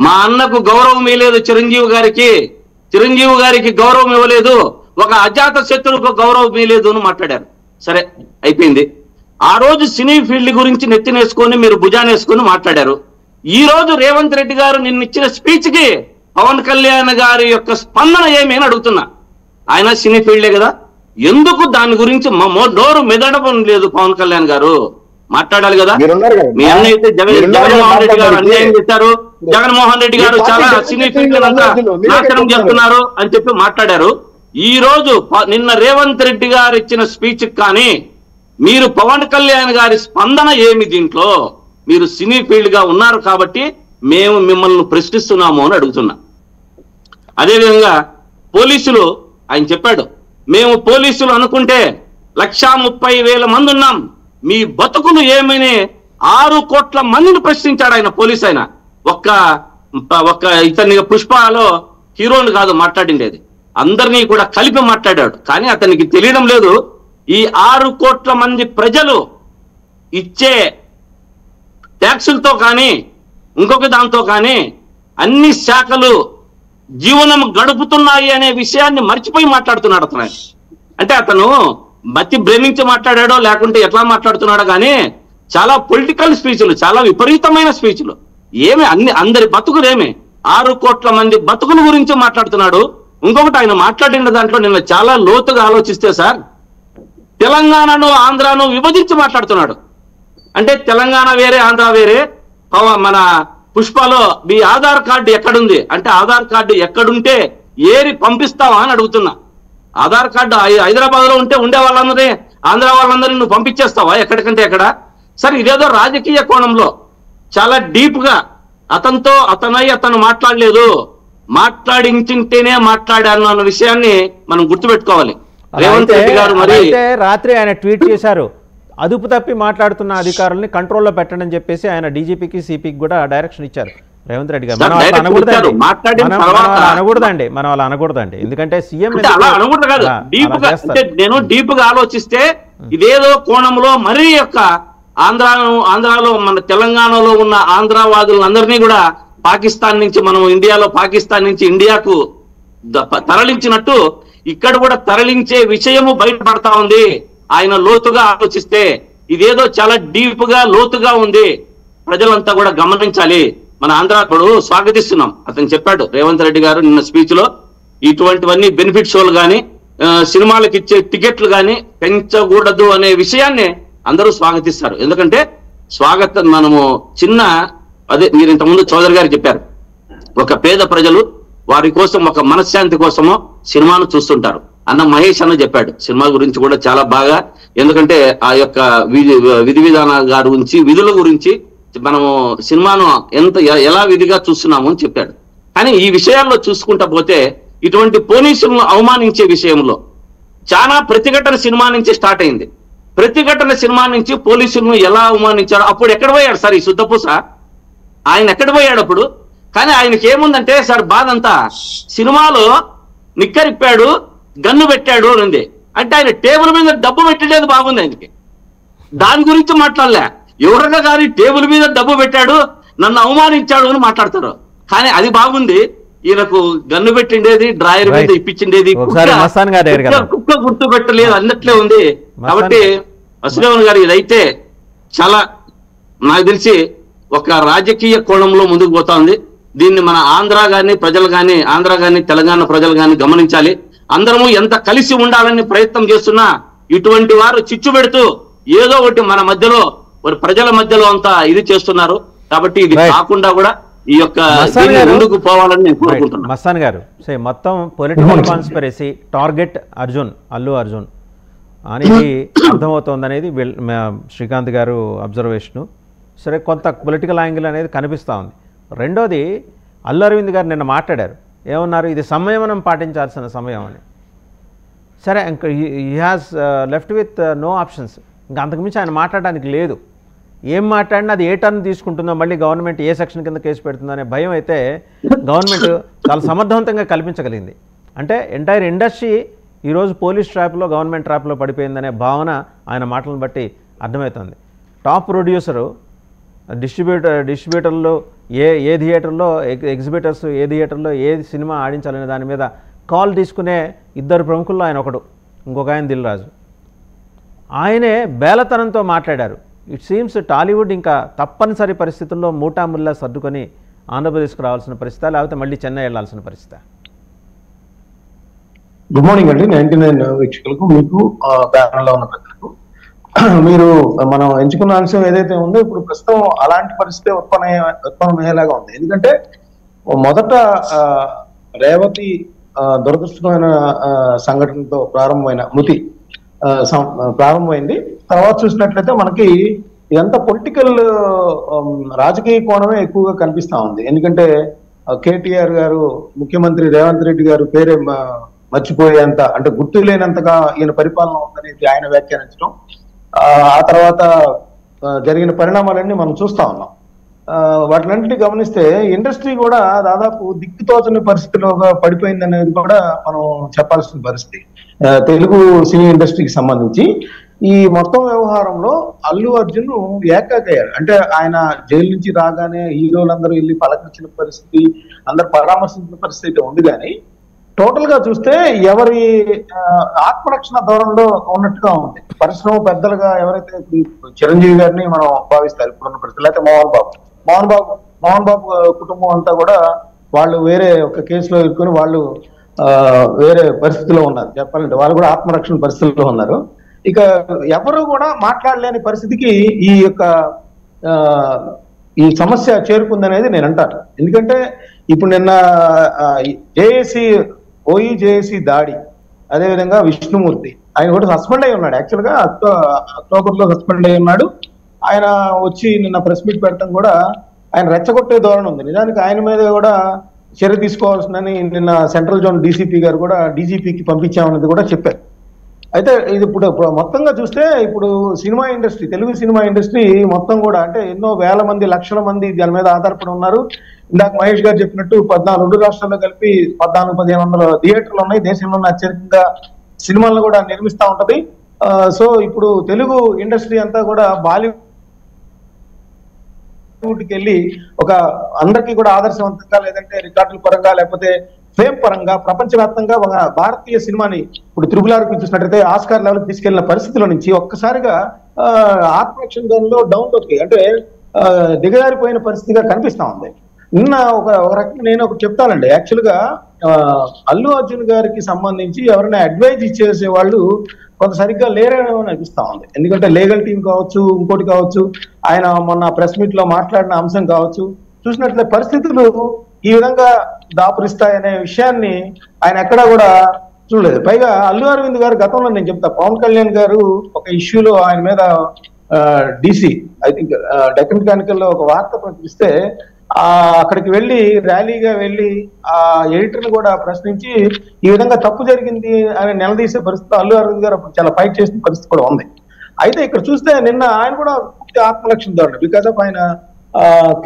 మా అన్నకు గౌరవం ఇవ్వలేదు, చిరంజీవి గారికి గౌరవం ఇవ్వలేదు, ఒక అజాత శత్రువుకు గౌరవం ఇవ్వలేదు అని మాట్లాడారు. సరే, అయిపోయింది. ఆ రోజు సినీ ఫీల్డ్ గురించి నెత్తినేసుకొని మీరు భుజానేసుకొని మాట్లాడారు. ఈ రోజు రేవంత్ రెడ్డి గారు నిన్నిచ్చిన స్పీచ్ కి పవన్ కళ్యాణ్ గారి యొక్క స్పందన ఏమి అని అడుగుతున్నా. ఆయన సినీ ఫీల్డే కదా, ఎందుకు దాని గురించి నోరు మెదడడం లేదు? పవన్ కళ్యాణ్ గారు మాట్లాడాలి కదా. మీ అన్న అయితే జగన్మోహన్ రెడ్డి గారు అన్యాయం చేశారు, జగన్మోహన్ రెడ్డి గారు చాలా సినీ ఫీల్డ్ అంతా నాశనం చేస్తున్నారు అని చెప్పి మాట్లాడారు. ఈ రోజు నిన్న రేవంత్ రెడ్డి గారు ఇచ్చిన స్పీచ్ కానీ మీరు పవన్ కళ్యాణ్ గారి స్పందన ఏమి? దీంట్లో మీరు సినీ ఫీల్డ్ గా ఉన్నారు కాబట్టి మేము మిమ్మల్ని ప్రశ్నిస్తున్నాము అని అడుగుతున్నా. అదేవిధంగా పోలీసులు, ఆయన చెప్పాడు, మేము పోలీసులు అనుకుంటే 130,000 మంది ఉన్నాం, మీ బతుకులు ఏమని 6 కోట్ల మందిని ప్రశ్నించాడు ఆయన. పోలీసు ఆయన ఒక్క ఇతన్ని పుష్పలో హీరోని కాదు మాట్లాడిండేది, అందరినీ కూడా కలిపి మాట్లాడాడు. కానీ అతనికి తెలియడం లేదు, ఈ 6 కోట్ల మంది ప్రజలు ఇచ్చే ట్యాక్సులతో కానీ ఇంకొక దాంతో కానీ అన్ని శాఖలు జీవనం గడుపుతున్నాయి అనే విషయాన్ని మర్చిపోయి మాట్లాడుతున్నాడు అతను. అంటే అతను మతి భ్రమించి మాట్లాడాడో లేకుంటే ఎట్లా మాట్లాడుతున్నాడో కానీ చాలా పొలిటికల్ స్పీచ్లు, చాలా విపరీతమైన స్పీచ్లు. ఏమి అందరి బతుకులేమి 6 కోట్ల మంది బతుకుల గురించి మాట్లాడుతున్నాడు. ఇంకొకటి ఆయన మాట్లాడిన దాంట్లో నిన్న చాలా లోతుగా ఆలోచిస్తే సార్, తెలంగాణను ఆంధ్రాను విభజించి మాట్లాడుతున్నాడు. అంటే తెలంగాణ వేరే ఆంధ్ర వేరే. మన పుష్పలో మీ ఆధార్ కార్డు ఎక్కడుంది అంటే ఆధార్ కార్డు ఎక్కడుంటే ఏరి పంపిస్తావా అని అడుగుతున్నా. ఆధార్ కార్డు హైదరాబాద్ లో ఉండే వాళ్ళందరినీ ఆంధ్ర వాళ్ళందరినీ నువ్వు పంపించేస్తావా ఎక్కడికంటే ఎక్కడ? సరే, ఇదేదో రాజకీయ కోణంలో చాలా డీప్ గా అతను మాట్లాడలేదు, మాట్లాడించింటేనే మాట్లాడాను అన్న విషయాన్ని మనం గుర్తుపెట్టుకోవాలి. రేవంత్ రెడ్డి గారు మరి రాత్రి ఆయన ట్వీట్ చేశారు, అదుపు తప్పి మాట్లాడుతున్న అధికారుల్ని కంట్రోల్లో పెట్టండి అని చెప్పేసి ఆయన డీజీపీకి సిపికి కూడా డైరెక్షన్ ఇచ్చారు రేవంత్ రెడ్డి గారు. మనం అలా అనకూడదండి, ఎందుకంటే సీఎం అలా అనకూడదు కాదు. నేను డీప్ గా ఆలోచిస్తే ఇదేదో కోణంలో మరీ యొక్క ఆంధ్రాలో మన తెలంగాణలో ఉన్న ఆంధ్రావాదులందరినీ కూడా పాకిస్తాన్ నుంచి మనం పాకిస్తాన్ నుంచి ఇండియాకు తరలించినట్టు ఇక్కడ కూడా తరలించే విషయము బయటపడతా ఉంది. ఆయన లోతుగా ఆలోచిస్తే ఇదేదో చాలా డీప్ గా లోతుగా ఉంది, ప్రజలంతా కూడా గమనించాలి. మన ఆంధ్రాకుడు స్వాగతిస్తున్నాం. అతను చెప్పాడు రేవంత్ రెడ్డి గారు నిన్న స్పీచ్ లో, ఇటువంటివన్నీ బెనిఫిట్ షోలు కానీ సినిమాలకు ఇచ్చే టికెట్లు కానీ పెంచకూడదు అనే విషయాన్ని అందరూ స్వాగతిస్తారు. ఎందుకంటే మనము చిన్న అదే మీరు ఇంతకుముందు చౌదరి గారు చెప్పారు, ఒక పేద ప్రజలు వారి కోసం ఒక మనశ్శాంతి కోసమో సినిమాను చూస్తుంటారు అన్న మహేష్ అన్న చెప్పాడు. సినిమా గురించి కూడా చాలా బాగా, ఎందుకంటే ఆ యొక్క విధి విధానాల గురించి, విధుల గురించి మనము సినిమాను ఎలా విధిగా చూస్తున్నాము అని చెప్పాడు. కానీ ఈ విషయాల్లో చూసుకుంటా పోతే ఇటువంటి పోలీసులను అవమానించే విషయంలో చాలా ప్రతిఘటన సినిమా నుంచి స్టార్ట్ అయింది. ప్రతిఘటన సినిమా నుంచి పోలీసులను ఎలా అవమానించాడు. అప్పుడు ఎక్కడ పోయాడు సార్ ఈ శుద్ధపూస? ఆయన ఎక్కడ పోయాడు అప్పుడు? కానీ ఆయనకి ఏముందంటే సార్ బాధ అంతా సినిమాలో నిక్కరిప్పాడు, గన్ను పెట్టాడు అని. అంటే ఆయన టేబుల్ మీద డబ్బు పెట్టలేదు బాగుంది ఆయనకి, దాని గురించి మాట్లాడలే. ఎవరైనా కానీ టేబుల్ మీద డబ్బు పెట్టాడు, నన్ను అవమానించాడు అని మాట్లాడతారు. కానీ అది బాగుంది. ఈయనకు గన్ను పెట్టిండేది, డ్రాయర్ మీద ఇప్పించిండేది, కుక్క గుర్తు పెట్టలేదు అన్నట్లే ఉంది. కాబట్టి వసుదేవన్ గారు ఇదైతే చాలా నాకు తెలిసి ఒక రాజకీయ కోణంలో ముందుకు పోతా ఉంది. దీన్ని మన ఆంధ్ర గాని తెలంగాణ ప్రజలు గాని గమనించాలి. అందరము ఎంత కలిసి ఉండాలని ప్రయత్నం చేస్తున్నా ఇటువంటి వారు చిచ్చు పెడుతూ ఏదో ఒకటి మన మధ్యలో ప్రజల మధ్యలో అంతా ఇది చేస్తున్నారు. కాబట్టి ఇది కాకుండా కూడా ఈ యొక్క ముందుకు పోవాలని నేను కోరుకుంటున్నాను. మస్తాన్ గారు మొత్తం political conspiracy target Allu Arjun అనేది అర్థమవుతోంది అనేది శ్రీకాంత్ గారు అబ్జర్వేషను. సరే, కొంత పొలిటికల్ యాంగిల్ అనేది కనిపిస్తూ ఉంది. రెండోది, అల్లు అరవింద్ గారు నిన్న మాట్లాడారు, ఏమన్నారు, ఇది సంయమనం పాటించాల్సిన సమయం అని. సరే, ఇంకా he has left with no options. ఇంకా అంతకుమించి ఆయన మాట్లాడడానికి లేదు. ఏం మాట్లాడినా అది ఏ టర్న్ తీసుకుంటుందో, మళ్ళీ గవర్నమెంట్ ఏ సెక్షన్ కింద కేసు పెడుతుందో అనే భయం అయితే గవర్నమెంట్ చాలా సమర్థవంతంగా కల్పించగలిగింది. అంటే ఎంటైర్ ఇండస్ట్రీ ఈరోజు పోలీస్ ట్రాప్లో, గవర్నమెంట్ ట్రాప్లో పడిపోయిందనే భావన ఆయన మాటలను బట్టి అర్థమవుతుంది. టాప్ ప్రొడ్యూసరు, డిస్ట్రిబ్యూటర్లు ఏ థియేటర్లో, ఎగ్జిబిటర్స్ ఏ థియేటర్లో ఏ సినిమా ఆడించాలనే దాని మీద కాల్ తీసుకునే ఇద్దరు ప్రముఖుల్లో ఆయన ఒకడు, ఇంకొక ఆయన దిల్ రాజు. ఆయనే బేలతనంతో మాట్లాడారు. ఇట్ సీమ్స్ టాలీవుడ్ ఇంకా తప్పనిసరి పరిస్థితుల్లో మూటాముల్లా సర్దుకొని ఆంధ్రప్రదేశ్కి రావాల్సిన పరిస్థితి, లేకపోతే మళ్ళీ చెన్నై వెళ్లాల్సిన పరిస్థితి. గుడ్ మార్నింగ్ అండి 99 వీక్షకులకు, మీకు ప్యానల్లో ఉన్న ప్రజలకు. మీరు మనం ఎంచుకున్న అంశం ఏదైతే ఉందో ఇప్పుడు ప్రస్తుతం అలాంటి పరిస్థితి ఉత్పన్నమయ్యేలాగా ఉంది. ఎందుకంటే మొదట రేవతి దురదృష్టమైన సంఘటనతో ప్రారంభమైంది. తర్వాత చూసినట్లయితే మనకి ఇదంతా పొలిటికల్ రాజకీయ కోణమే ఎక్కువగా కనిపిస్తా ఉంది. ఎందుకంటే కేటీఆర్ గారు, ముఖ్యమంత్రి రేవంత్ రెడ్డి గారు పేరే మర్చిపోయేంత, అంటే గుర్తు లేనంతగా ఈయన పరిపాలన ఉందనేది ఆయన వ్యాఖ్యానించడం, ఆ తర్వాత జరిగిన పరిణామాలన్నీ మనం చూస్తా ఉన్నాం. వాటినంటిని గమనిస్తే ఇండస్ట్రీ కూడా దాదాపు దిక్కుతోచని పరిస్థితిలో పడిపోయింది అనేది కూడా మనం చెప్పాల్సిన పరిస్థితి. తెలుగు సినీ ఇండస్ట్రీకి సంబంధించి ఈ మొత్తం వ్యవహారంలో అల్లు అర్జున్ ఏకాకయ్యారు. అంటే ఆయన జైలు నుంచి రాగానే హీరోలందరూ వెళ్ళి పలకరించిన పరిస్థితి, అందరు పరామర్శించిన పరిస్థితి ఉంది. కానీ టోటల్ గా చూస్తే ఎవరి ఆత్మరక్షణ ధోరణిలో ఉన్నట్టుగా ఉంది. పరిశ్రమ పెద్దలుగా ఎవరైతే చిరంజీవి గారిని మనం భావిస్తారు ఇప్పుడున్న పరిస్థితి, లేకపోతే మోహన్ బాబు కుటుంబం అంతా కూడా వాళ్ళు వేరే ఒక కేసులో ఇరుక్కుని వాళ్ళు వేరే పరిస్థితిలో ఉన్నారు. చెప్పాలంటే వాళ్ళు కూడా ఆత్మరక్షణ పరిస్థితుల్లో ఉన్నారు. ఇక ఎవరు కూడా మాట్లాడలేని పరిస్థితికి ఈ సమస్య చేరుకుందనేది నేను అంటాను. ఎందుకంటే ఇప్పుడు నిన్న జేఏసీ దాడి, అదేవిధంగా విష్ణుమూర్తి ఆయన కూడా సస్పెండ్ అయి ఉన్నాడు. యాక్చువల్గా అక్టోబర్లో సస్పెండ్ అయి ఉన్నాడు. ఆయన వచ్చి నిన్న ప్రెస్ మీట్ పెడతాం కూడా ఆయన రెచ్చగొట్టే ధోరణి ఉంది. నిజానికి ఆయన మీద కూడా చర్య తీసుకోవాల్సిందని నిన్న సెంట్రల్ జోన్ డీసీపీ గారు కూడా డీజీపీకి పంపించామన్నది కూడా చెప్పారు. అయితే ఇది ఇప్పుడు మొత్తంగా చూస్తే ఇప్పుడు cinema industry, Telugu cinema industry మొత్తం కూడా అంటే ఎన్నో వేల మంది, లక్షల మంది దాని మీద ఆధారపడి ఉన్నారు. ఇందాక మహేష్ గారు చెప్పినట్టు 14 రాష్ట్రాల్లో కలిపి 1400-1500 థియేటర్లు ఉన్నాయి. దేశంలో అత్యధికంగా సినిమాలను కూడా నిర్మిస్తూ ఉంటది. సో ఇప్పుడు తెలుగు ఇండస్ట్రీ అంతా కూడా బాలీవుడ్కి వెళ్ళి ఒక అందరికీ కూడా ఆదర్శవంతంగా, లేదంటే రికార్డుల పరంగా, లేకపోతే ఫేమ్ పరంగా ప్రపంచవ్యాప్తంగా ఒక భారతీయ సినిమాని ఇప్పుడు త్రిబుల్ చూసినట్టయితే ఆస్కార్ లెవెల్కి తీసుకెళ్లిన పరిస్థితుల నుంచి ఒక్కసారిగా ఆత్మరక్షణలో డౌన్లోకి అంటే దిగజారిపోయిన పరిస్థితిగా కనిపిస్తా ఉంది. నిన్న ఒక రకంగా నేను ఒకటి చెప్తానండి. యాక్చువల్గా అల్లు అర్జున్ గారికి సంబంధించి ఎవరైనా అడ్వైజ్ ఇచ్చేసే వాళ్ళు కొంత సరిగ్గా లేరేమో అనిపిస్తా ఉంది. ఎందుకంటే లీగల్ టీం కావచ్చు, ఇంకోటి కావచ్చు, ఆయన మొన్న ప్రెస్ మీట్ లో మాట్లాడిన అంశం కావచ్చు, చూసినట్లయితే పరిస్థితులు ఈ విధంగా దాపురిస్తాయనే విషయాన్ని ఆయన ఎక్కడా కూడా చూడలేదు. పైగా అల్లు అరవింద్ గారు గతంలో నేను చెప్తా, పవన్ కళ్యాణ్ గారు ఒక ఇష్యూలో ఆయన మీద DC I think Deccan Chronicle లో ఒక వార్త ప్రకటిస్తే అక్కడికి వెళ్ళి ర్యాలీగా వెళ్ళి ఆ ఎడిటర్ని కూడా ప్రశ్నించి ఈ విధంగా తప్పు జరిగింది అని నిలదీసే పరిస్థితి అల్లు అరవింద్ గారు అప్పుడు చాలా ఫైట్ చేసిన పరిస్థితి కూడా ఉంది. అయితే ఇక్కడ చూస్తే నిన్న ఆయన కూడా పూర్తి ఆత్మరక్షణ ధోరణి, బికాస్ ఆఫ్ ఆయన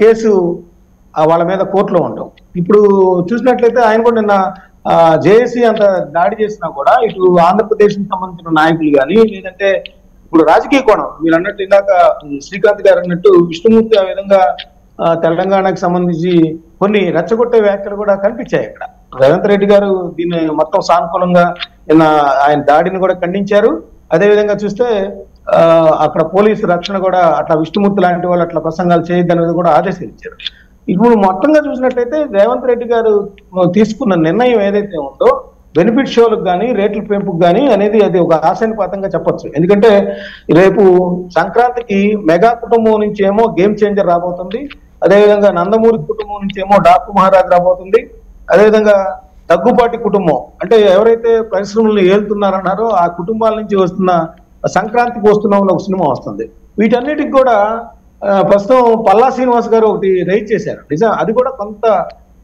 కేసు వాళ్ళ మీద కోర్టులో ఉంటాం. ఇప్పుడు చూసినట్లయితే ఆయన కూడా నిన్న జేఏసీ అంత దాడి చేసినా కూడా ఇటు ఆంధ్రప్రదేశ్ కి సంబంధించిన నాయకులు కానీ, లేదంటే ఇప్పుడు రాజకీయ కోణం మీరు అన్నట్టు ఇందాక శ్రీకాంత్ గారు అన్నట్టు విష్ణుమూర్తి ఆ విధంగా తెలంగాణకు సంబంధించి కొన్ని రెచ్చగొట్టే వ్యాఖ్యలు కూడా కనిపించాయి. ఇక్కడ రేవంత్ రెడ్డి గారు దీన్ని మొత్తం సానుకూలంగా నిన్న ఆయన దాడిని కూడా ఖండించారు. అదేవిధంగా చూస్తే అక్కడ పోలీసు రక్షణ కూడా అట్లా విష్ణుమూర్తి లాంటి వాళ్ళు అట్లా ప్రసంగాలు చేయొద్దనేది కూడా ఆదేశించారు. ఇప్పుడు మొత్తంగా చూసినట్లయితే రేవంత్ రెడ్డి గారు తీసుకున్న నిర్ణయం ఏదైతే ఉందో బెనిఫిట్ షోలకు కానీ రేట్ల పెంపుకు కానీ అనేది అది ఒక ఆశానుపాతంగా చెప్పొచ్చు. ఎందుకంటే రేపు సంక్రాంతికి మెగా కుటుంబం నుంచి ఏమో గేమ్ చేంజర్ రాబోతుంది, అదేవిధంగా నందమూరి కుటుంబం నుంచి ఏమో డాకు మహారాజ్ రాబోతుంది, అదేవిధంగా దగ్గుపాటి కుటుంబం అంటే ఎవరైతే పరిశ్రమలు ఏలుతున్నారన్నారో ఆ కుటుంబాల నుంచి వస్తున్న సంక్రాంతికి వస్తున్న ఒక సినిమా వస్తుంది. వీటన్నిటికి కూడా ప్రస్తుతం పల్లా శ్రీనివాస్ గారు ఒకటి రైజ్ చేశారు. నిజం, అది కూడా కొంత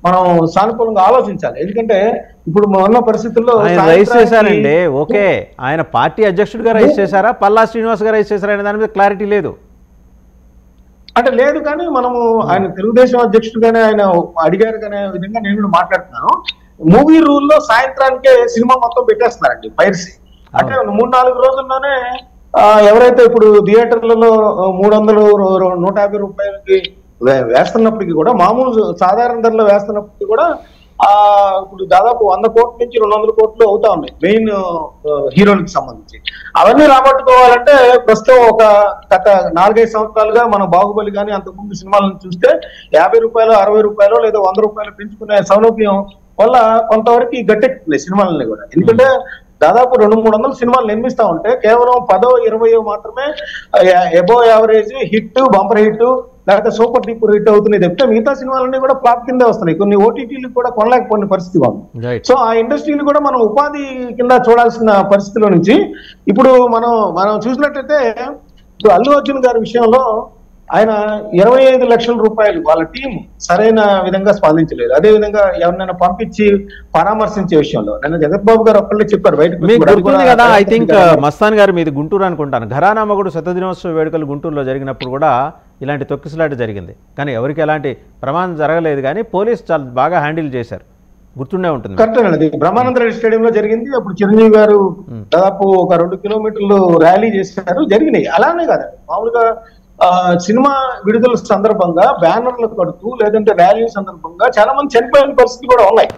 మనం సానుకూలంగా ఆలోచించాలి. ఎందుకంటే ఇప్పుడు ఉన్న పరిస్థితుల్లో రైజ్ చేశారండి, ఓకే, ఆయన పార్టీ అధ్యక్షుడిగా రైజ్ చేశారా, పల్లా శ్రీనివాస్ గారు రైజ్ చేశారా అనే దాని మీద క్లారిటీ లేదు అంటే లేదు. కానీ మనము ఆయన తెలుగుదేశం అధ్యక్షుడిగానే ఆయన అడిగారు అనే విధంగా నేను కూడా మాట్లాడుతున్నాను. మూవీ రూల్లో సాయంత్రానికే సినిమా మొత్తం పెట్టేస్తున్నారండి పైరసీ. అంటే 3-4 రోజుల్లోనే ఎవరైతే ఇప్పుడు థియేటర్లలో 300, 150 రూపాయలకి వేస్తున్నప్పటికీ కూడా, మామూలు సాధారణ ధరలో వేస్తున్నప్పటికీ కూడా ఇప్పుడు దాదాపు 100 కోట్ల నుంచి 200 కోట్లు అవుతా ఉన్నాయి మెయిన్ హీరోలకు సంబంధించి. అవన్నీ రాబట్టుకోవాలంటే ప్రస్తుతం ఒక గత 4-5 సంవత్సరాలుగా మనం బాహుబలి కానీ అంతకుముందు సినిమాలను చూస్తే 50 రూపాయలు, 60 రూపాయలు లేదా 100 రూపాయలు పెంచుకునే సౌలభ్యం వల్ల కొంతవరకు గట్టెక్కుతున్నాయి సినిమాలని కూడా. ఎందుకంటే దాదాపు 200-300 సినిమాలు నిర్మిస్తా ఉంటే కేవలం 10-20 మాత్రమే above average hit, bumper hit లేకపోతే సూపర్ డూపర్ హిట్ అవుతున్నాయి తప్పితే మిగతా సినిమాలన్నీ కూడా ఫ్లాప్ కింద వస్తున్నాయి. కొన్ని ఓటీటీలు కూడా కొనలేకపోయిన పరిస్థితి ఉంది. సో ఆ ఇండస్ట్రీని కూడా మనం ఉపాధి కింద చూడాల్సిన పరిస్థితిలో నుంచి ఇప్పుడు మనం చూసినట్టయితే ఇప్పుడు అల్లు అర్జున్ గారి విషయంలో ఆయన 25 లక్షల రూపాయలు వాళ్ళ టీం సరైన విధంగా స్పందించలేదు. అదే విధంగా ఎవరినైనా పంపించి పరామర్శించే విషయంలో నేను జగత్బాబు గారు ఒక్కళ్ళే చెప్పారు బయట కదా. ఐ థింక్ మస్తాన్ గారు మీది గుంటూరు అనుకుంటాను. ఘరానా మొగుడు శతదినోత్సవ వేడుకలు గుంటూరులో జరిగినప్పుడు కూడా ఇలాంటి తొక్కిసలాట జరిగింది, కానీ ఎవరికి ఎలాంటి ప్రమాదం జరగలేదు. కానీ పోలీసు చాలా బాగా హ్యాండిల్ చేశారు, గుర్తుండే ఉంటుంది. కరెక్ట్ అండి. బ్రహ్మానంద రెడ్డి స్టేడియంలో జరిగింది. అప్పుడు చిరంజీవి గారు దాదాపు ఒక 2 కిలోమీటర్లు ర్యాలీ చేశారు, జరిగినాయి. అలానే కాదండి, మామూలుగా సినిమా విడుదల సందర్భంగా బ్యానర్లు కడుతూ లేదంటే ర్యాలీ సందర్భంగా చాలా మంది చనిపోయిన పరిస్థితులు కూడా ఉన్నాయి.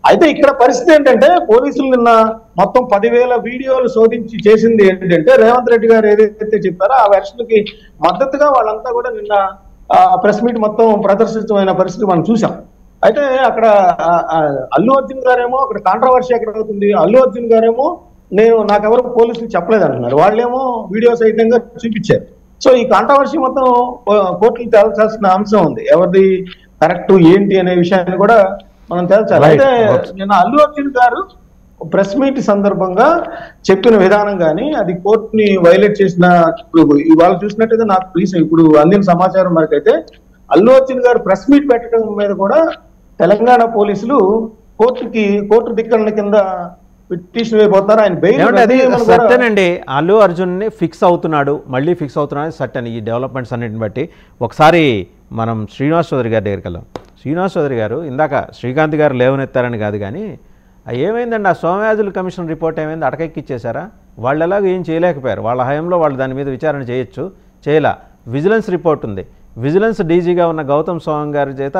అయితే ఇక్కడ పరిస్థితి ఏంటంటే పోలీసులు నిన్న మొత్తం 10,000 వీడియోలు శోధించి చేసింది ఏంటంటే రేవంత్ రెడ్డి గారు ఏదైతే చెప్పారో ఆ వెర్షన్కి మద్దతుగా వాళ్ళంతా కూడా నిన్న ప్రెస్ మీట్ మొత్తం ప్రదర్శించమైన పరిస్థితి మనం చూసాం. అయితే అక్కడ అల్లు అర్జున్ గారేమో అక్కడ కాంట్రవర్సీ ఎక్కడ అవుతుంది, అల్లు అర్జున్ గారేమో నాకెవరు పోలీసులు చెప్పలేదు అంటున్నారు, వాళ్ళేమో వీడియో సహితంగా చూపించారు. సో ఈ కాంట్రవర్సీ మొత్తం కోర్టులు తేల్చాల్సిన అంశం ఉంది, ఎవరిది కరెక్ట్ ఏంటి అనే విషయాన్ని కూడా మనం తేల్చాలి. అయితే నిన్న అల్లు అర్జున్ గారు ప్రెస్ మీట్ సందర్భంగా చెప్పిన విధానం కానీ అది కోర్టుని వైలేట్ చేసిన, ఇప్పుడు ఇవాళ చూసినట్టయితే నాకు ఇప్పుడు అందిన సమాచారం వరకైతే అల్లు అర్జున్ గారు ప్రెస్ మీట్ పెట్టడం మీద కూడా తెలంగాణ పోలీసులు కోర్టు ధిక్కరణ కింద పిటిషన్ వేయబోతున్నారు. ఆయన బెయిల్ సత్యనండి, అల్లు అర్జున్ ని ఫిక్స్ అవుతున్నాడు, మళ్ళీ ఫిక్స్ అవుతున్నాడు సత్యన్. ఈ డెవలప్మెంట్స్ అన్నిటిని బట్టి ఒకసారి మనం శ్రీనివాస్ చౌదరి గారి దగ్గరికి వెళ్దాం. శ్రీనివాస్ చౌదరి గారు ఇందాక శ్రీకాంత్ గారు లేవనెత్తారని కాదు, కానీ ఏమైందండి ఆ సోమయాజుల కమిషన్ రిపోర్ట్ ఏమైంది, అటకెక్కిచ్చేశారా? వాళ్ళు ఎలాగో ఏం చేయలేకపోయారు, వాళ్ళ హయాంలో వాళ్ళు దాని మీద విచారణ చేయొచ్చు, చేయలా. విజిలెన్స్ రిపోర్ట్ ఉంది, విజిలెన్స్ డీజీగా ఉన్న గౌతమ్ సోమ్ గారి చేత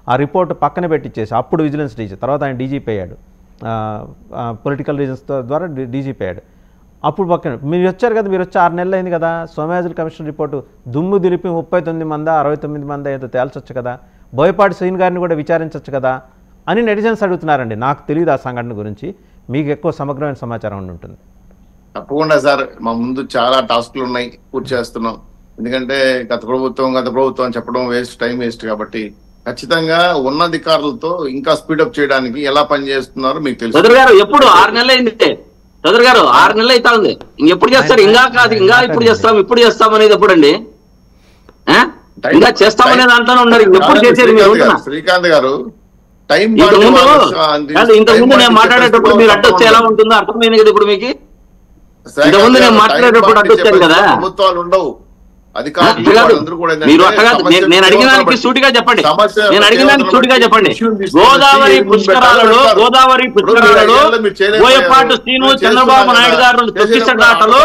ఆ రిపోర్ట్ పక్కన పెట్టించేసి అప్పుడు విజిలెన్స్ డీజీ, తర్వాత ఆయన డీజీపీ అయ్యాడు, పొలిటికల్ రీజన్స్ ద్వారా డీజీపీ అయ్యాడు. అప్పుడు పక్కన మీరు వచ్చారు కదా, మీరు వచ్చి 6 నెలలు అయింది కదా, సోమయాజుల్ కమిషన్ రిపోర్టు దుమ్ము దులిపి 39 మందా 69 మందా ఏదో తేల్చొచ్చు కదా, బోయపాటి శ్రీని గారిని కూడా విచారించవచ్చు కదా అని నెటిజన్స్ అడుగుతున్నారండి. నాకు తెలియదు ఆ సంఘటన గురించి, మీకు ఎక్కువ సమగ్రమైన సమాచారం ఉండి ఉంటుంది. తప్పకుండా సార్, మా ముందు చాలా టాస్క్లు ఉన్నాయి, పూర్తి చేస్తున్నాం. ఎందుకంటే గత ప్రభుత్వం అని చెప్పడం వేస్ట్, టైం వేస్ట్. కాబట్టి ఖచ్చితంగా ఉన్న అధికారులతో ఇంకా స్పీడప్ చేయడానికి ఎలా పనిచేస్తున్నారో మీకు తెలుసు. చౌదరి గారు ఎప్పుడు 6 నెలలు అయింది, చౌదరి గారు 6 నెలలు అవుతా ఉంది, ఇంకెప్పుడు చేస్తారు? ఇంకా కాదు, ఇంకా ఇప్పుడు చేస్తాం అనేది ఎప్పుడండి? ఇంకా చేస్తామనే దాంట్లోనే ఉన్నారు, ఎప్పుడు చేసేది మీరు? శ్రీకాంత్ గారు ఇంతకుముందు నేను మాట్లాడేటప్పుడు మీరు అడ్డొస్తే ఎలా ఉంటుందో అర్థమైంది కదా ఇప్పుడు మీకు. ఇంతకుముందు నేను మాట్లాడేటప్పుడు అడ్డొచ్చాను కదా. ప్రభుత్వాలు ఉండవు, మీరు అట్టగా నేను అడిగిన దానికి సూటిగా చెప్పండి, గోదావరి పుష్కరాలలో బోయపాటి శ్రీను, చంద్రబాబు నాయుడు గారు తొక్కిసలాటలో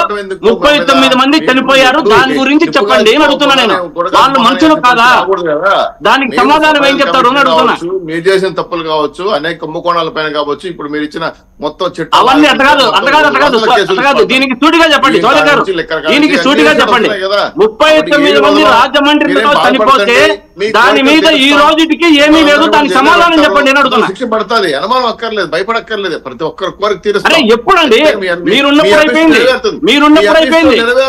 39 మంది చనిపోయారు, దాని గురించి చెప్పండి అని అడుగుతున్నా నేను. వాళ్ళు మనుషులు కాదా? దానికి సమాధానం ఏం చెప్తారు అని అడుగుతున్నా. మీరు చేసిన తప్పులు కావచ్చు, అనేక కుంభకోణాల పైన కావచ్చు, ఇప్పుడు మీరు ఇచ్చిన మొత్తం చెట్టు అవన్నీ అట్టకాదు. దీనికి సూటిగా చెప్పండి చౌదరి గారు, దీనికి సూటిగా చెప్పండి. 39 మంది రాజమండ్రిలో చనిపోతే దాని మీద ఈ రోజుకి ఏమీ లేదు, దానికి సమాధానం చెప్పండి నేను అడుగుతున్నా. శిక్ష పడుతుంది, అనుమానం అక్కర్లేదు, భయపడక్కర్లేదు. ప్రతి ఒక్కరి కోరిక తీరుస్తారు. అరే ఎప్పుడండి? మీరున్నప్పుడు అయిపోయింది,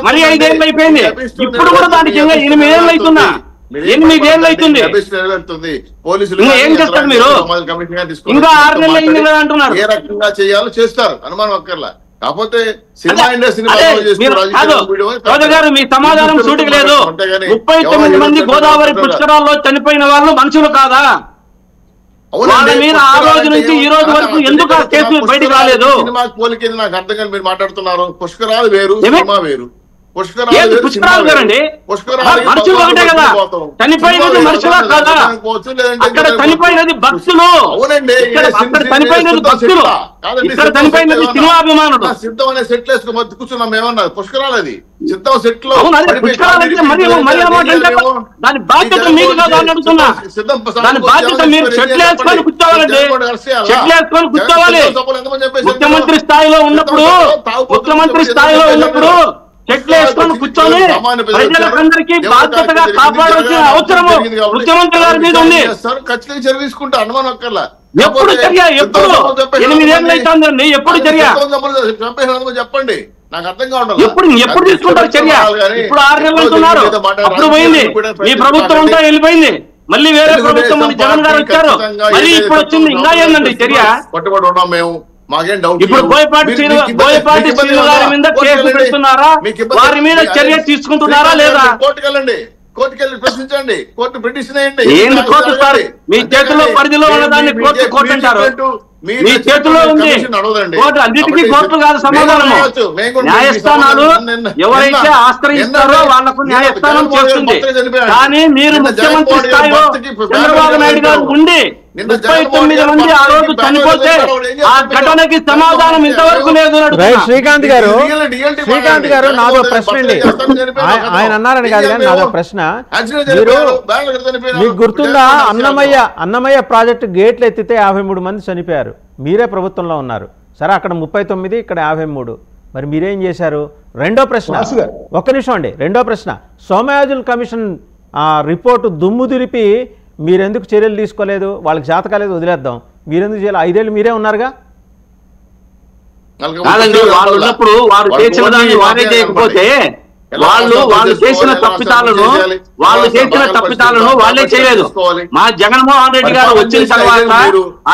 మరి 5 ఏళ్ళు అయిపోయింది, ఇప్పుడు కూడా దానికి 8 ఏళ్ళు అవుతున్నా, 8 ఏళ్ళు అవుతుంది. పోలీసులు ఏం చేస్తారు మీరు? ఇంకా 6 నెలలు అయింది కదా అంటున్నారు. ఏ రకంగా చేయాలో చేస్తారు, అనుమానం అక్కర్లా. కాకపోతే సినిమా ఇండస్ట్రీ గారు మీ సమాధానం సూటికి లేదు. 39 మంది గోదావరి పుష్కరాల్లో చనిపోయిన వాళ్ళు మనుషులు కాదా? వాళ్ళ మీద ఆ రోజు నుంచి ఈ రోజు వరకు ఎందుకు ఆ కేసు బయటకు రాలేదు? సినిమా పోలికేది నాకు అర్థం కాదు. మీరు మాట్లాడుతున్నారు పుష్కరాలు వేరు, సినిమా వేరు. పుష్కరాలు వేరండి, మనుషులు ఒకటే కదా. చనిపోయినది మనుషులా కాదా? అక్కడ చనిపోయినది భక్తులు, అక్కడ చనిపోయినది భక్తులు, ఇక్కడ చనిపోయినది సినిమా అభిమానులు. సిద్ధం అనే సెట్లు వేసుకుని కూర్చున్నాం ఏమన్నారు? పుష్కరాలు అది సిద్ధం సెట్ లో దాని బాధ్యత మీకు కాదు అని అడుగుతున్నా. దాని బాధ్యత మీరు చెట్లు వేసుకొని కూర్చోవాలండి, చెట్లు వేసుకొని కూర్చోవాలి. ముఖ్యమంత్రి స్థాయిలో ఉన్నప్పుడు చెట్లు వేసుకొని కూర్చొని ప్రజలందరికీ బాధ్యతగా కాపాడాల్సిన అవసరము ముఖ్యమంత్రి గారి మీద ఉంది. ఖచ్చితంగా చర్య తీసుకుంటా, అనుమానం అక్కర్లా. ఎప్పుడు చర్య? ఎప్పుడు? 8 ఏళ్ళు అవుతుందండి, ఎప్పుడు చర్య? చెప్పండి, నాకు అర్థం కావడం. ఎప్పుడు తీసుకుంటారు చర్య? ఇప్పుడు 6 నెలలు అంటున్నారు, అప్పుడు పోయింది. మీ ప్రభుత్వం అంతా వెళ్ళిపోయింది, మళ్ళీ వేరే ప్రభుత్వం జగన్ గారు వచ్చారు, మళ్ళీ ఇప్పుడు వచ్చింది. ఇంకా ఏందండి చర్య? పట్టుబడి ఉన్నాం మేము, మాకేం డౌట్. ఇప్పుడు బోయపాటి శ్రీను గారి మీద కేసు పెడుతున్నారా? వారి మీద చర్య తీసుకుంటున్నారా లేదా? కోర్టుకెళ్ళండి, కోర్టుకెళ్ళి ప్రశ్నించండి, కోర్టు పిటిషన్ వేయండి. ఏంది కోర్టు సార్? మీ చేతిలో పరిధిలో ఉన్నదాన్ని కోర్టు అంటారు. మీ చేతిలో ఉంది కోర్టు, అన్నిటికీ కోర్టు కాదు సమాధానము. న్యాయస్థానాలు ఎవరైతే ఆశ్రయిస్తారో వాళ్లకు న్యాయస్థానం చేస్తుంది. కానీ మీరు ముఖ్యమంత్రి స్థాయిలో చంద్రబాబు నాయుడు గారు ఉండి 39 మంది ఆ రోజు చనిపోతే ఆ ఘటనకి సమాధానం ఇంతవరకు లేదు. శ్రీకాంత్ గారు నాదో ప్రశ్న అండి, ఆయన అన్నారని కాదు కానీ నాదో ప్రశ్న. మీకు గుర్తుందా, అన్నమయ్య ప్రాజెక్టు గేట్లు ఎత్తితే 53 మంది చనిపోయారు, మీరే ప్రభుత్వంలో ఉన్నారు. సరే అక్కడ 39, ఇక్కడ 53, మరి మీరేం చేశారు? రెండో ప్రశ్న, ఒక్క నిమిషం అండి, రెండో ప్రశ్న, సోమయాజుల్ కమిషన్ రిపోర్టు దుమ్ము దులిపి మీరెందుకు చర్యలు తీసుకోలేదు? వాళ్ళకి చేత కాలేదు, వదిలేద్దాం. మీరెందుకు చేయాలి? 5 ఏళ్ళు మీరే ఉన్నారుగా. కాదండి, వాళ్ళు ఉన్నప్పుడు వారు చేసిన దాన్ని వారే చేయకపోతే వాళ్ళు చేసిన తప్పిదాలను వాళ్ళే చేయలేదు. మా జగన్మోహన్ రెడ్డి గారు వచ్చిన తర్వాత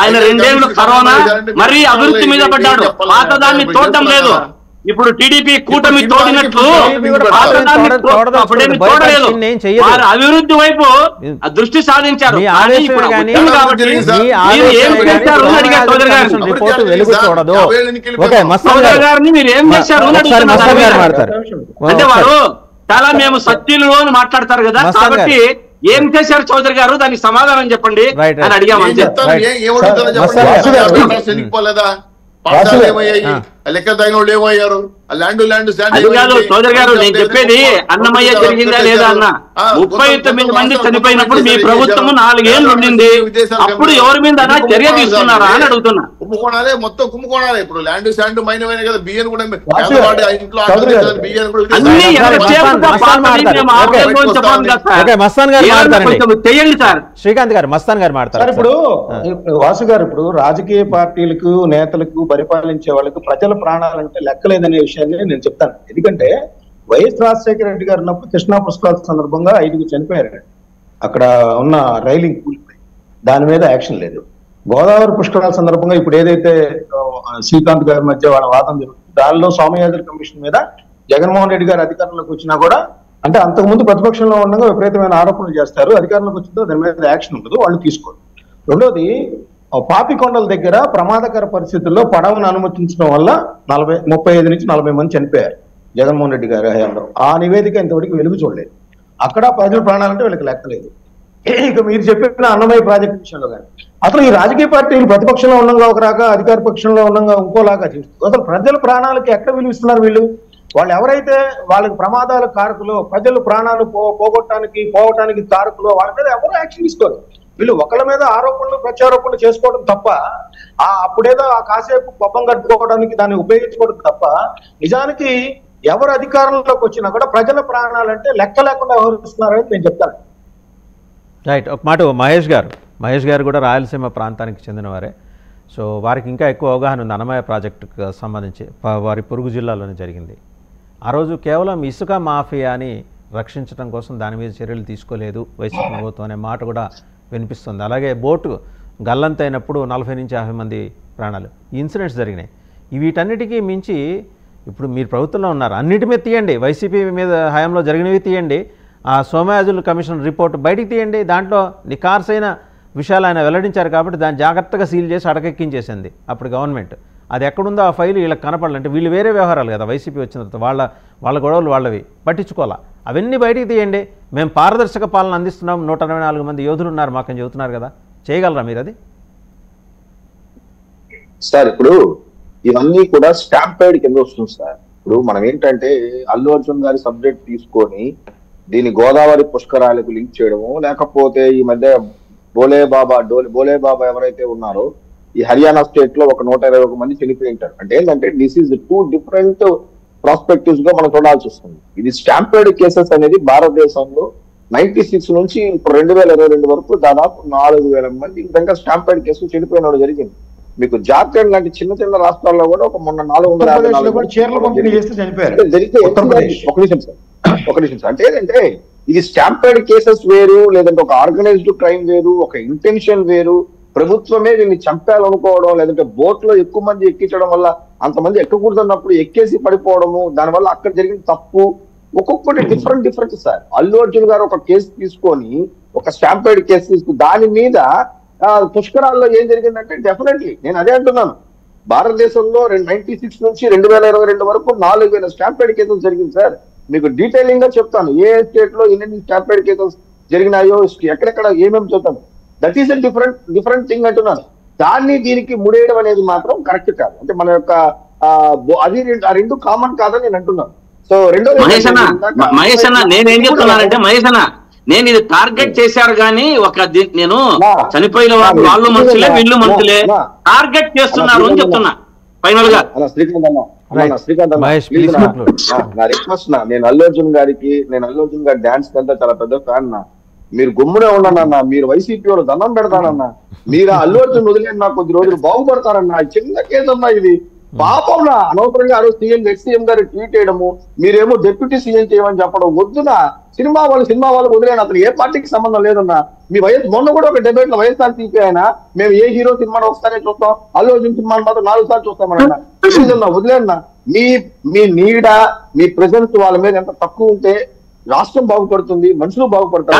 ఆయన 2 ఏళ్ళు కరోనా మరీ అభివృద్ధి మీద పడ్డాడు, పాతదాన్ని తోడడం లేదు. ఇప్పుడు టీడీపీ కూటమి తోడినట్లు తోడలేదు. వారు అభివృద్ధి వైపు దృష్టి సాధించారు. చౌదరి గారిని మీరు ఏం చేశారు అంటే వారు చాలా మేము సత్యులు అని మాట్లాడతారు కదా, కాబట్టి ఏం చేశారు చౌదరి గారు, దానికి సమాధానం చెప్పండి అని అడిగామని. ఆ లెక్క తగిన వాళ్ళు ఏమయ్యారు? ఆ ల్యాండ్ అది కాదు సోదరు గారు, నేను చెప్పేది అన్నమయ్య జరిగిందా లేదా అన్న. 39 మంది చనిపోయినప్పుడు మీ ప్రభుత్వం 4 ఏళ్ళు ఉండింది, అప్పుడు ఎవరి మీద చర్య తీసుకున్నారా అని అడుగుతున్నా. కుంభకోణాలే, మొత్తం కుంభకోణాలే. ఇప్పుడు ల్యాండ్ శాండ్ మైనమైన కదా, బియ్యం కూడా ఇంట్లో చేయండి సార్. శ్రీకాంత్ గారు, మస్తాన్ గారు మాట్లాడారు. ఇప్పుడు వాసు గారు, ఇప్పుడు రాజకీయ పార్టీలకు, నేతలకు, పరిపాలించే వాళ్ళకు ప్రజల ప్రాణాలంటే లెక్కలేదనే విషయాన్ని నేను చెప్తాను. ఎందుకంటే వైఎస్ రాజశేఖర రెడ్డి గారు ఉన్నప్పుడు కృష్ణా పుష్కరాల సందర్భంగా 5 చనిపోయారు. అక్కడ ఉన్న రైలింగ్ కూలిపోయి దాని మీద యాక్షన్ లేదు. గోదావరి పుష్కరాల సందర్భంగా ఇప్పుడు ఏదైతే శ్రీకాంత్ గారి మధ్య వాళ్ళ వాదం జరుగుతుంది, దానిలో సోమయాజుల కమిషన్ మీద జగన్మోహన్ రెడ్డి గారు అధికారంలోకి వచ్చినా కూడా, అంటే అంతకుముందు ప్రతిపక్షంలో ఉండగా విపరీతమైన ఆరోపణలు చేస్తారు, అధికారంలోకి వచ్చిందో దాని మీద యాక్షన్ ఉండదు, వాళ్ళు తీసుకోరు. రెండోది, పాపికొండల దగ్గర ప్రమాదకర పరిస్థితుల్లో పడవను అనుమతించడం వల్ల 35 నుంచి 40 మంది చనిపోయారు జగన్మోహన్ రెడ్డి గారి హయాంలో. ఆ నివేదిక ఇంతవరకు వెలుగు చూడలేదు. అక్కడ ప్రజల ప్రాణాలంటే వీళ్ళకి లెక్కలేదు. ఇక మీరు చెప్పిన అన్నమయ్య ప్రాజెక్టు విషయంలో కానీ అసలు ఈ రాజకీయ పార్టీలు ప్రతిపక్షంలో ఉండగా ఒక రాగా, అధికార పక్షంలో ఉండగా ఇంకోలాగా చేస్తూ అసలు ప్రజల ప్రాణాలకి ఎక్కడ విలువిస్తున్నారు వీళ్ళు? వాళ్ళు ఎవరైతే వాళ్ళకి ప్రమాదాల కారకులో, ప్రజలు ప్రాణాలు పోవటానికి కారకులో, వాళ్ళ మీద ఎవరు యాక్షన్ తీసుకోరు. వీళ్ళు ఒకళ్ళ మీద ఆరోపణలు, ప్రత్యారోపణలు చేసుకోవడం తప్ప, అప్పుడేదో ఆ కాసేపు పబ్బం కట్టుకోవడానికి దాన్ని ఉపయోగించుకోవడం తప్ప, నిజానికి ఎవరు అధికారంలోకి వచ్చినా కూడా ప్రజల ప్రాణాలంటే లెక్క లేకుండా వ్యవహరిస్తున్నారని నేను చెప్తాను. రైట్. ఒక మాట మహేష్ గారు కూడా రాయలసీమ ప్రాంతానికి చెందినవారే. సో వారికి ఇంకా ఎక్కువ అవగాహన ఉంది అన్నమయ్య ప్రాజెక్టుకు సంబంధించి. వారి పొరుగు జిల్లాలోనే జరిగింది. ఆ రోజు కేవలం ఇసుక మాఫియాని రక్షించడం కోసం దాని మీద చర్యలు తీసుకోలేదు వైసీపీ ప్రభుత్వం అనే మాట కూడా వినిపిస్తుంది. అలాగే బోటు గల్లంతైనప్పుడు 40 నుంచి 50 మంది ప్రాణాలు, ఈ ఇన్సిడెంట్స్ జరిగినాయి. వీటన్నిటికీ మించి ఇప్పుడు మీరు ప్రభుత్వంలో ఉన్నారు, అన్నిటి మీద తీయండి, వైసీపీ మీద హయాంలో జరిగినవి తీయండి, ఆ సోమయాజుల కమిషన్ రిపోర్ట్ బయటికి తీయండి. దాంట్లో నిఖార్సైన విషయాలు ఆయన వెల్లడించారు కాబట్టి దాన్ని జాగ్రత్తగా సీల్ చేసి అడకెక్కించేసింది అప్పుడు గవర్నమెంట్. అది ఎక్కడుందో ఆ ఫైలు వీళ్ళకి కనపడాలంటే వీళ్ళు వేరే వ్యవహారాలు కదా, వైసీపీ వచ్చిన తర్వాత వాళ్ళ గొడవలు వాళ్ళవి పట్టించుకోవాలా. అవన్నీ బయటికి తీయండి. మేము పారదర్శక పాలన అందిస్తున్నాం, 124 మంది యోధులు ఉన్నారు మాకని చెబుతున్నారు కదా, చేయగలరా మీరు అది? సార్ ఇప్పుడు ఇవన్నీ కూడా స్టాంపేడ్ కింద వస్తుంది సార్. ఇప్పుడు మనం ఏంటంటే అల్లు అర్జున్ గారి సబ్జెక్ట్ తీసుకొని దీన్ని గోదావరి పుష్కరాలకు లింక్ చేయడము, లేకపోతే ఈ మధ్య బోలే బాబా ఎవరైతే ఉన్నారో ఈ హర్యానా స్టేట్ లో ఒక 121 మంది చనిపోయి ఉంటారు. అంటే ఏంటంటే దిస్ ఈజ్ 2 డిఫరెంట్ ప్రాస్పెక్టివ్స్ గా మనం చూడాల్సి వస్తుంది. ఇది స్టాంపేడ్ కేసెస్ అనేది భారతదేశంలో 96 నుంచి ఇప్పుడు 2022 వరకు దాదాపు 4000 మంది ఈ విధంగా స్టాంపేడ్ కేసులు చనిపోయిన జరిగింది. మీకు జార్ఖండ్ లాంటి చిన్న రాష్ట్రాల్లో కూడా ఒక మొన్న 454 జరిగితే ఒక నిమిషం సార్. అంటే ఏంటంటే ఇది స్టాంపేడ్ కేసెస్ వేరు, లేదంటే ఒక ఆర్గనైజ్డ్ క్రైమ్ వేరు, ఒక ఇంటెన్షన్ వేరు. ప్రభుత్వమే దీన్ని చంపాలనుకోవడం, లేదంటే బోట్ లో ఎక్కువ మంది ఎక్కించడం వల్ల అంతమంది ఎక్కకూడదన్నప్పుడు ఎక్కేసి పడిపోవడము, దానివల్ల అక్కడ జరిగిన తప్పు ఒక్కొక్కటి డిఫరెంట్ సార్. అల్లు అర్జున్ గారు ఒక కేసు తీసుకొని, ఒక స్టాంపేడ్ కేసు తీసుకుని దాని మీద పుష్కరాల్లో ఏం జరిగిందంటే డెఫినెట్లీ నేను అదే అంటున్నాను, భారతదేశంలో 96 నుంచి 2022 వరకు 4000 స్టాంపేడ్ కేసులు జరిగింది సార్. మీకు డీటెయిలింగ్ గా చెప్తాను ఏ స్టేట్ లో ఎన్ని స్టాంపేడ్ కేసెస్ జరిగినాయో, ఎక్కడెక్కడ ఏమేమి చెప్తాను. దట్ ఈస్ డిఫరెంట్ థింగ్ అంటున్నాను. దాన్ని దీనికి ముడేయడం అనేది మాత్రం కరెక్ట్ కాదు. అంటే మన యొక్క అది ఆ రెండు కామన్ కాదని నేను అంటున్నాను. సో మహేష్ అన్న నేనేం చెప్తున్నానంటే, మహేష్ అన్న నేను ఇది టార్గెట్ చేశారు కానీ నేను చనిపోయిన వాళ్ళు మనుషులే వీళ్ళు మనుషులే టార్గెట్ చేస్తున్నారు అని చెప్తున్నా ఫైనల్ గా. శ్రీకాంత్ నా రిక్వెస్ట్ నేను అల్లు అర్జున్ గారి డాన్స్ కంటే చాలా పెద్ద ఫ్యాన్ నా. మీరు గుమ్మునే ఉన్నానన్నా, మీరు వైసీపీ వాళ్ళు దండం పెడతానన్నా, మీరు అల్లు అర్జున్ వదిలేని నాకు కొద్ది రోజులు బాగుపడతారన్నా. చిన్న కేసు అన్నా ఇది, పాపం నా అనవసరంగా ఆ రోజు ఎక్స్-సీఎం గారు ట్వీట్ చేయడము, మీరేమో డిప్యూటీ సీఎం చేయమని చెప్పడం వద్దునా. సినిమా వాళ్ళు వదిలేను, అతను ఏ పార్టీకి సంబంధం లేదన్నా. మీ మొన్న కూడా ఒక డిబేట్ లో వైఎస్ఆర్ సిపి ఆయన మేము ఏ హీరో సినిమాను ఒకసారి చూస్తాం, అల్లు అర్జున్ సినిమాను మాత్రం 4 సార్లు చూస్తామన్నా. వదిలేనా మీ నీడ, మీ ప్రెజెన్స్ వాళ్ళ మీద ఎంత తక్కువ ఉంటే రాష్ట్రం బాగుపడుతుంది, మనుషులు బాగుపడతారు.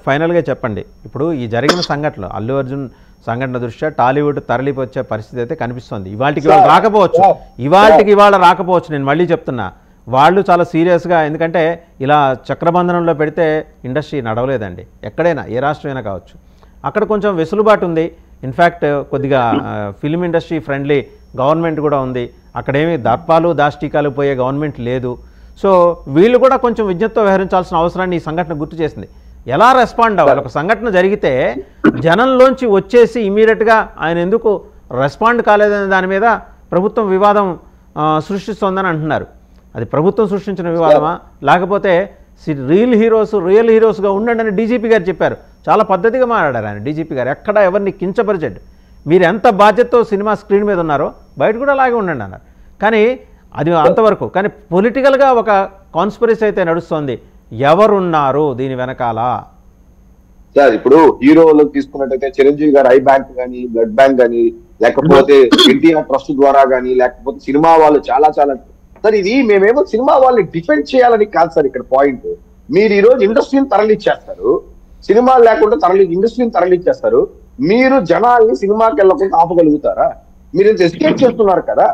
ఫైనల్ గా చెప్పండి, ఇప్పుడు ఈ జరిగిన సంఘటనలు అల్లు అర్జున్ సంఘటన దృష్ట్యా టాలీవుడ్ తరలిపోచ్చే పరిస్థితి అయితే కనిపిస్తుంది. ఇవాళకి ఇవాళ రాకపోవచ్చు, ఇవాళ రాకపోవచ్చు. నేను మళ్ళీ చెప్తున్నా, వాళ్ళు చాలా సీరియస్గా, ఎందుకంటే ఇలా చక్రబంధనంలో పెడితే ఇండస్ట్రీ నడవలేదండి. ఎక్కడైనా ఏ రాష్ట్రమైనా కావచ్చు, అక్కడ కొంచెం వెసులుబాటు ఉంది. ఇన్ఫ్యాక్ట్ కొద్దిగా ఫిల్మ్ ఇండస్ట్రీ ఫ్రెండ్లీ గవర్నమెంట్ కూడా ఉంది. అక్కడేమి దర్పాలు దాష్టికాలు పోయే గవర్నమెంట్ లేదు. సో వీళ్ళు కూడా కొంచెం విజ్ఞతతో వ్యవహరించాల్సిన అవసరాన్ని ఈ సంఘటన గుర్తు చేసింది. ఎలా రెస్పాండ్ అవ్వాలి? ఒక సంఘటన జరిగితే జనంలోంచి వచ్చేసి ఇమీడియట్గా ఆయన ఎందుకు రెస్పాండ్ కాలేదనే దాని మీద ప్రభుత్వం వివాదం సృష్టిస్తోందని అంటున్నారు. అది ప్రభుత్వం సృష్టించిన వివాదమా, లేకపోతే రియల్ హీరోస్గా ఉండండి అని డీజీపీ గారు చెప్పారు. చాలా పద్ధతిగా మాట్లాడారు ఆయన డీజీపీ గారు. ఎక్కడ ఎవరిని కించపరిచండి, మీరు ఎంత బాధ్యతతో సినిమా స్క్రీన్ మీద ఉన్నారో బయట కూడా అలాగే ఉండండి అన్నారు. కానీ అది అంతవరకు. కానీ పొలిటికల్గా ఒక కాన్స్పిరసీ అయితే నడుస్తోంది. ఎవరున్నారు దీని వెనకాల? సార్ ఇప్పుడు హీరోలు తీసుకున్నట్టయితే చిరంజీవి గారు ఐ బ్యాంక్ కానీ, బ్లడ్ బ్యాంక్ కానీ, లేకపోతే ఎన్టీఆర్ ట్రస్ట్ ద్వారా కానీ, లేకపోతే సినిమా వాళ్ళు చాలా సార్ ఇది మేమేమో సినిమా వాళ్ళని డిఫెండ్ చేయాలని కాదు సార్ ఇక్కడ పాయింట్. మీరు ఈ రోజు ఇండస్ట్రీని తరలిచ్చేస్తారు, సినిమాలు లేకుండా ఇండస్ట్రీని తరలిచ్చేస్తారు. మీరు జనాల్ని సినిమాకి వెళ్ళకుండా ఆపగలుగుతారా? మీరు ఇంత ఎస్కేప్ చేస్తున్నారు కదా.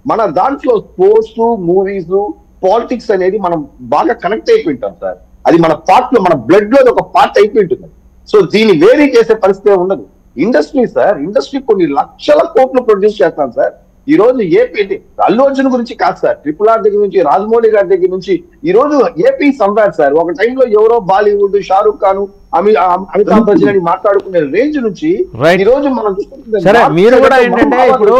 మన దాంట్లో స్పోర్ట్స్, మూవీస్, పాలిటిక్స్ అనేది మనం బాగా కనెక్ట్ అయిపోయింటాం సార్. అది మన పార్ట్ లో, మన బ్లడ్ లో ఒక పార్ట్ అయిపోయింటుంది. సో దీన్ని వేరీ చేసే పరిస్థితి ఉండదు. ఇండస్ట్రీ సార్, ఇండస్ట్రీ కొన్ని లక్షల కోట్లు ప్రొడ్యూస్ చేస్తాం సార్. ఈ రోజు ఏపీ అల్లు అర్జున్ గురించి కాదు సార్, RRR దగ్గర నుంచి, రాజమౌళి గారి దగ్గర నుంచి ఈ రోజు ఏపీ సంపాద్ సార్. ఒక టైంలో ఎవరో బాలీవుడ్ షారూక్ ఖాన్, అమితాబ్ బచ్చన్ అని మాట్లాడుకునే రేంజ్ నుంచి ఈ రోజు మనం సరే, మీరు కూడా ఏంటంటే ఇప్పుడు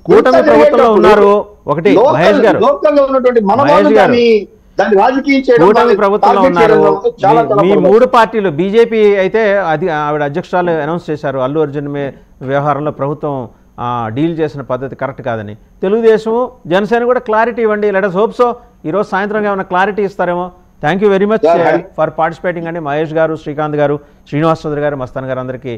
కూటమి ప్రభుత్వంలో ఉన్నారు. ఒకటి మహేష్ గారు, లోకల్లో ఉన్నటువంటి మనవాళ్ళు కానీ దాన్ని రాజకీయం చేయడం, కూటమి ప్రభుత్వంలో ఉన్నారు. మీ మూడు పార్టీలు, బీజేపీ అయితే అది ఆవిడ అధ్యక్షురాలు అనౌన్స్ చేశారు అల్లు అర్జున్ వ్యవహారంలో ప్రభుత్వం డీల్ చేసిన పద్ధతి కరెక్ట్ కాదని. తెలుగుదేశం, జనసేన కూడా క్లారిటీ ఇవ్వండి. Let us hope so. ఈరోజు సాయంత్రం ఏమైనా క్లారిటీ ఇస్తారేమో. Thank you very much for participating అండి. మహేష్ గారు, శ్రీకాంత్ గారు, శ్రీనివాస్ చౌదరి గారు, మస్తాన్ గారు, అందరికీ